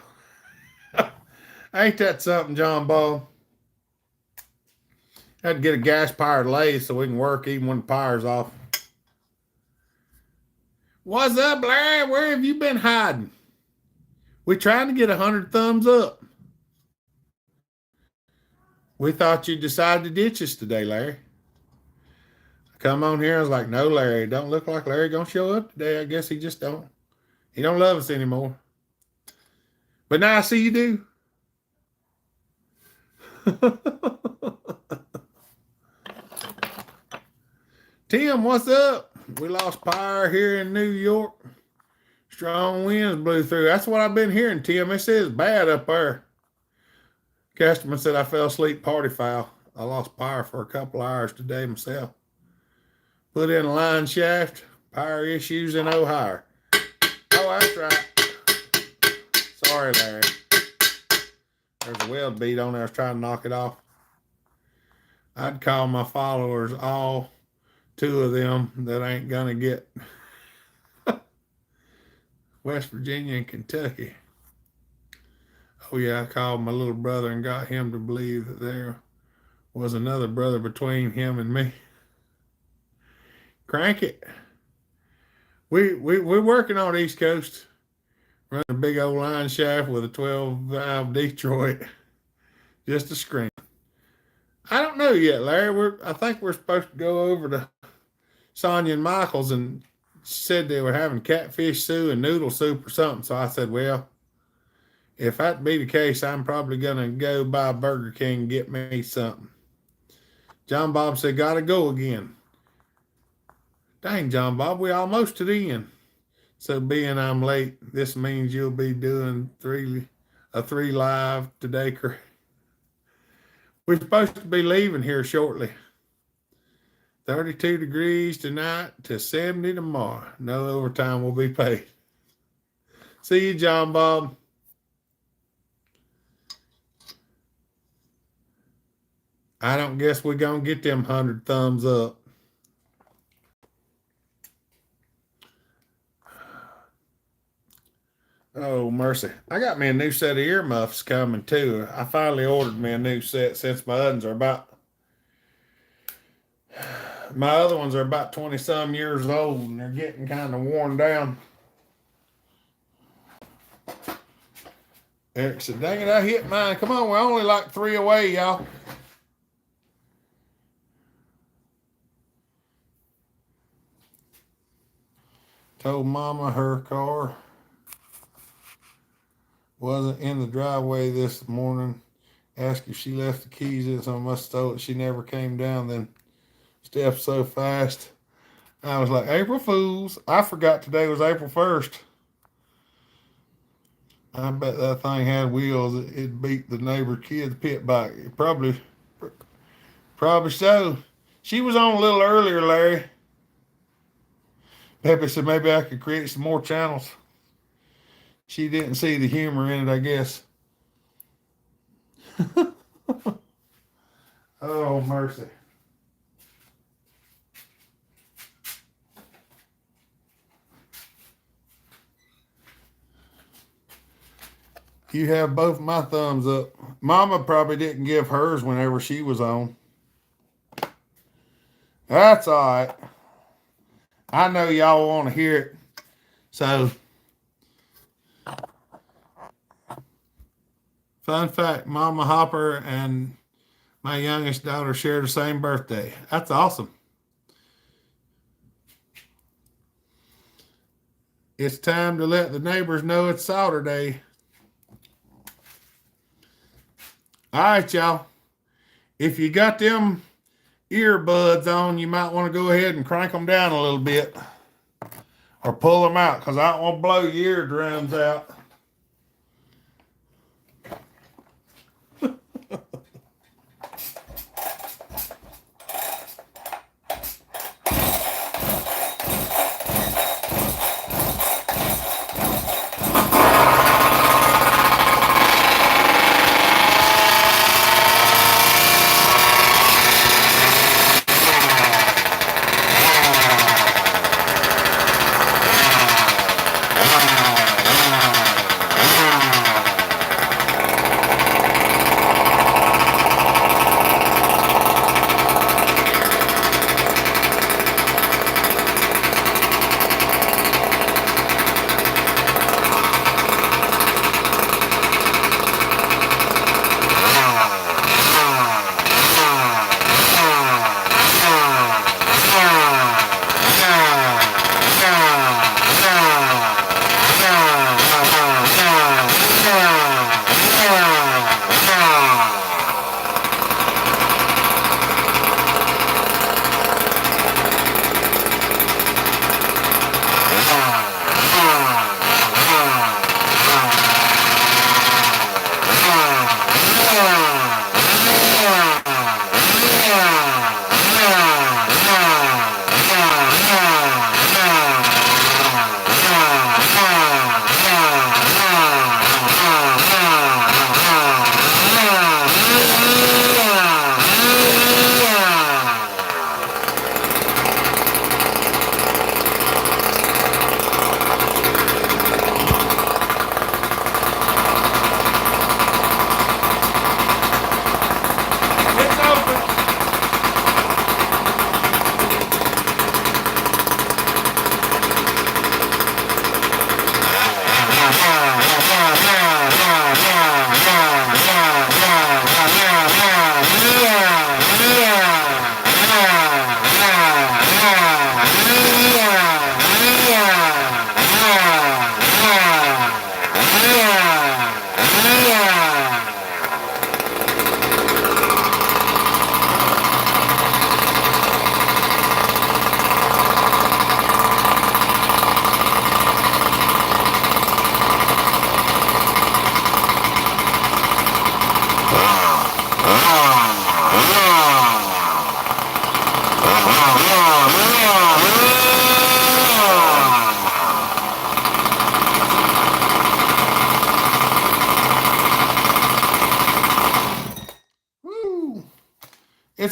out. Ain't that something, John Bob? Had to get a gas-powered lathe so we can work even when the power's off. What's up, Larry? Where have you been hiding? We're trying to get 100 thumbs up. We thought you decided to ditch us today, Larry. I come on here, I was like, no, Larry, don't look like Larry gonna show up today. I guess he just don't. He don't love us anymore. But now I see you do. Tim, what's up? We lost power here in New York. Strong winds blew through. That's what I've been hearing, Tim. It says bad up there. Customer said I fell asleep party foul. I lost power for a couple hours today myself. Put in a line shaft. Power issues in Ohio. Oh, that's right. Sorry, Larry. There's a weld bead on there. I was trying to knock it off. I'd call my followers, all 2 of them that ain't gonna get West Virginia and Kentucky. Oh yeah, I called my little brother and got him to believe that there was another brother between him and me. Crank it. We're working on the East Coast. Running a big old line shaft with a 12 valve Detroit. Just a screen. I don't know yet, Larry. I think we're supposed to go over to Sonia and Michael's, and said they were having catfish stew and noodle soup or something. So I said, well, if that be the case, I'm probably gonna go by Burger King and get me something. John Bob said, gotta go again. Dang, John Bob, we almost to the end. So being I'm late, this means you'll be doing three live today. We're supposed to be leaving here shortly. 32 degrees tonight to 70 tomorrow. No overtime will be paid. See you, John Bob. I don't guess we're going to get them 100 thumbs up. Oh, mercy. I got me a new set of earmuffs coming, too. I finally ordered me a new set since my others are about... My other ones are about 20-some years old, and they're getting kind of worn down. Eric said, dang it, I hit mine. Come on, we're only like 3 away, y'all. Told Mama her car wasn't in the driveway this morning. Asked if she left the keys in, so I must have told it she never came down. Then stepped so fast. I was like, April Fools. I forgot today was April 1st. I bet that thing had wheels. It beat the neighbor kid's pit bike. Probably so. She was on a little earlier, Larry. Pepe said maybe I could create some more channels. She didn't see the humor in it, I guess. Oh, mercy. You have both my thumbs up. Mama probably didn't give hers whenever she was on. That's all right. I know y'all want to hear it. So, fun fact, Mama Hopper and my youngest daughter share the same birthday. That's awesome. It's time to let the neighbors know it's Sawturday. All right, y'all. If you got them earbuds on, you might want to go ahead and crank them down a little bit or pull them out, because I don't want to blow your eardrums out.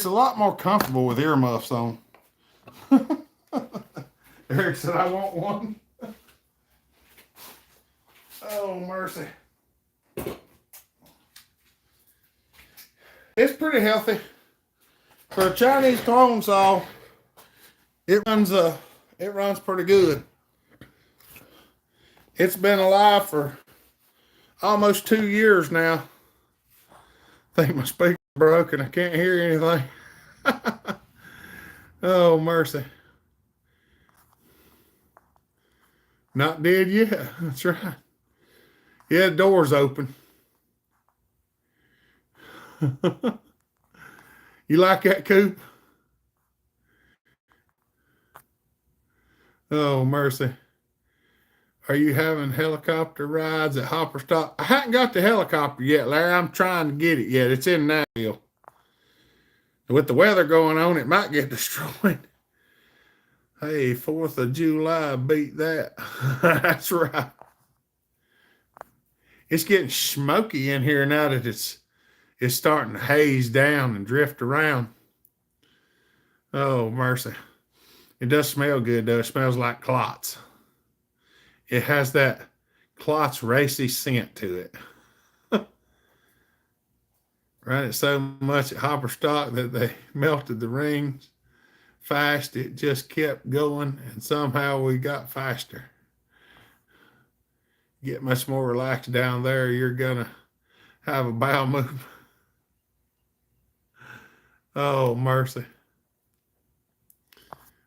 it's a lot more comfortable with earmuffs on. Eric said, I want one. Oh, mercy. It's pretty healthy. For a Chinese clone saw, it runs pretty good. It's been alive for almost 2 years now. I think my speaker's broken. I can't hear anything. Oh, mercy. Not dead yet. That's right. Yeah, the door's open. You like that, Coop? Oh, mercy. Are you having helicopter rides at Hopperstock? I haven't got the helicopter yet, Larry. I'm trying to get it yet. It's in Nashville. With the weather going on, it might get destroyed. Hey, 4th of July, beat that. That's right. It's getting smoky in here now that it's starting to haze down and drift around. Oh, mercy. It does smell good, though. It smells like clots. It has that clots racy scent to it. Ran it so much at Hopperstock that they melted the rings fast. It just kept going, and somehow we got faster. Get much more relaxed down there, you're gonna have a bowel movement. Oh, mercy.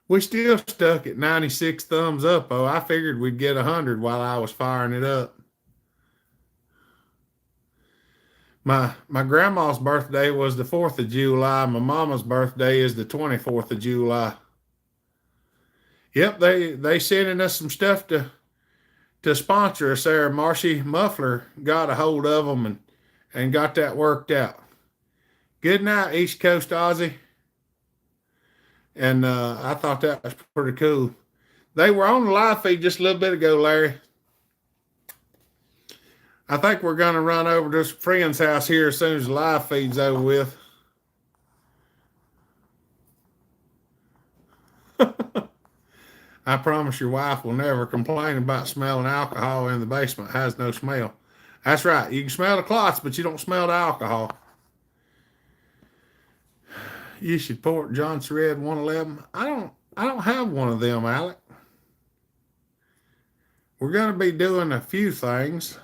We still stuck at 96 thumbs up. Oh, I figured we'd get 100 while I was firing it up. My grandma's birthday was the 4th of July. My mama's birthday is the 24th of July. Yep, they sending us some stuff to sponsor us there. Marcy Muffler got a hold of them and got that worked out. Good night, East Coast Aussie. And I thought that was pretty cool. They were on the live feed just a little bit ago, Larry. I think we're going to run over to a friend's house here as soon as the live feed's over with. I promise your wife will never complain about smelling alcohol in the basement. It has no smell. That's right. You can smell the clots, but you don't smell the alcohol. You should port Johnson Red 111. I don't have one of them, Alec. We're going to be doing a few things.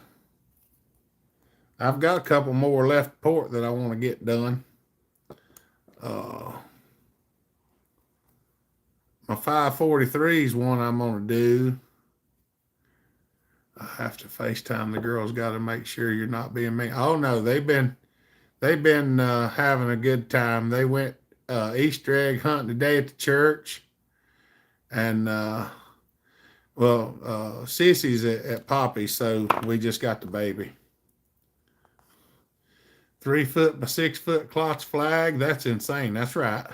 I've got a couple more left port that I want to get done. My 543 is one I'm going to do. I have to FaceTime the girls. Got to make sure you're not being mean. Oh no, they've been having a good time. They went Easter egg hunting today at the church, and Sissy's at Poppy's, so we just got the baby. 3 foot by 6 foot clots flag. That's insane. That's right.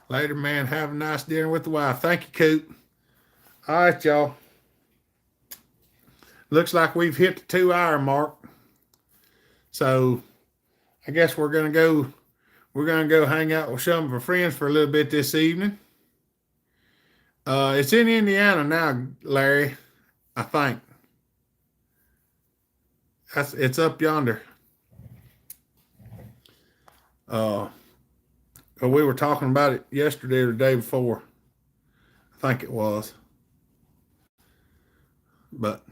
Later, man. Have a nice dinner with the wife. Thank you, Coop. All right, y'all. Looks like we've hit the 2-hour mark. So I guess we're gonna go hang out with some of our friends for a little bit this evening. It's in Indiana now, Larry. I think. It's up yonder. We were talking about it yesterday or the day before. I think it was. But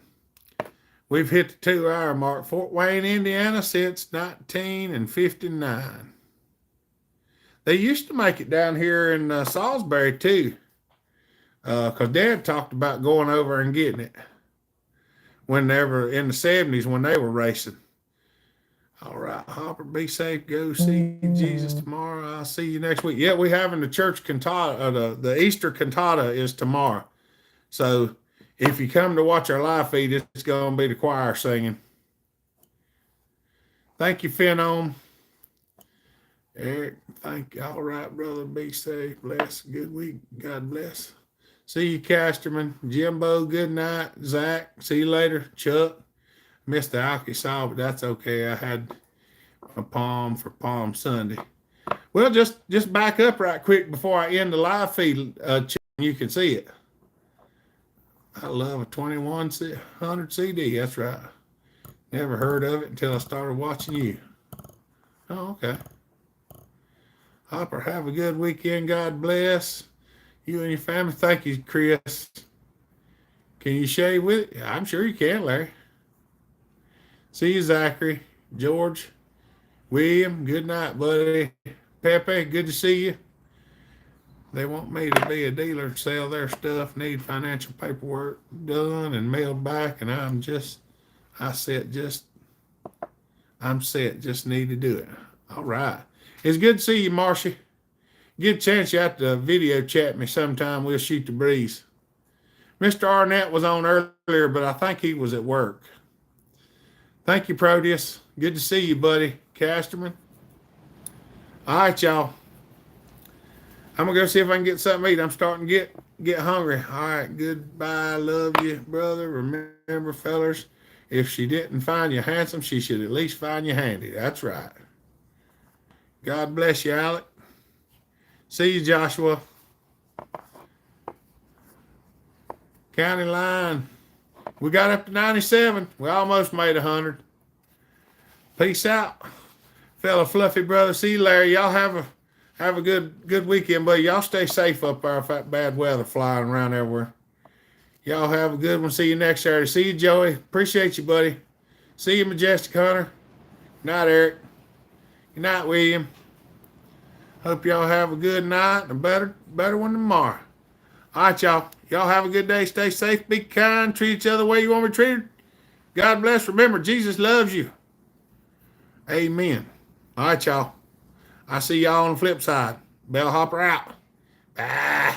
we've hit the 2-hour mark. Fort Wayne, Indiana, since 1959. They used to make it down here in Salisbury too, because Dad talked about going over and getting it whenever in the 70s when they were racing. All right, Hopper, be safe. Go see Jesus tomorrow. I'll see you next week. Yeah, we're having the church cantata. The Easter cantata is tomorrow. So if you come to watch our live feed, it's going to be the choir singing. Thank you, Phenom. Eric, thank you. All right, brother. Be safe. Bless. Good week. God bless. See you, Casterman. Jimbo, good night. Zach, see you later. Chuck. Missed the alky saw, but that's okay. I had a palm for Palm Sunday. Well, just back up right quick before I end the live feed. You can see it. I love a 2100 CD. That's right. Never heard of it until I started watching you. Oh, okay. Hopper, have a good weekend. God bless you and your family. Thank you, Chris. Can you shave with it? I'm sure you can, Larry. See you, Zachary. George. William, good night, buddy. Pepe, good to see you. They want me to be a dealer, sell their stuff, need financial paperwork done and mailed back, and I'm set, just need to do it. All right. It's good to see you, Marcia. Get a chance you have to video chat me sometime. We'll shoot the breeze. Mr. Arnett was on earlier, but I think he was at work. Thank you, Proteus. Good to see you, buddy. Casterman. All right, y'all. I'm going to go see if I can get something to eat. I'm starting to get hungry. All right, goodbye. Love you, brother. Remember, fellers, if she didn't find you handsome, she should at least find you handy. That's right. God bless you, Alec. See you, Joshua. County line. We got up to 97. We almost made 100. Peace out, fellow fluffy brother. See you, Larry. Y'all have a good weekend, buddy. Y'all stay safe up there with that bad weather flying around everywhere. Y'all have a good one. See you next Saturday. See you, Joey. Appreciate you, buddy. See you, Majestic Hunter. Good night, Eric. Good night, William. Hope y'all have a good night and a better one tomorrow. All right, y'all. Y'all have a good day. Stay safe. Be kind. Treat each other the way you want to be treated. God bless. Remember, Jesus loves you. Amen. All right, y'all. I see y'all on the flip side. Bellhopper out. Bye.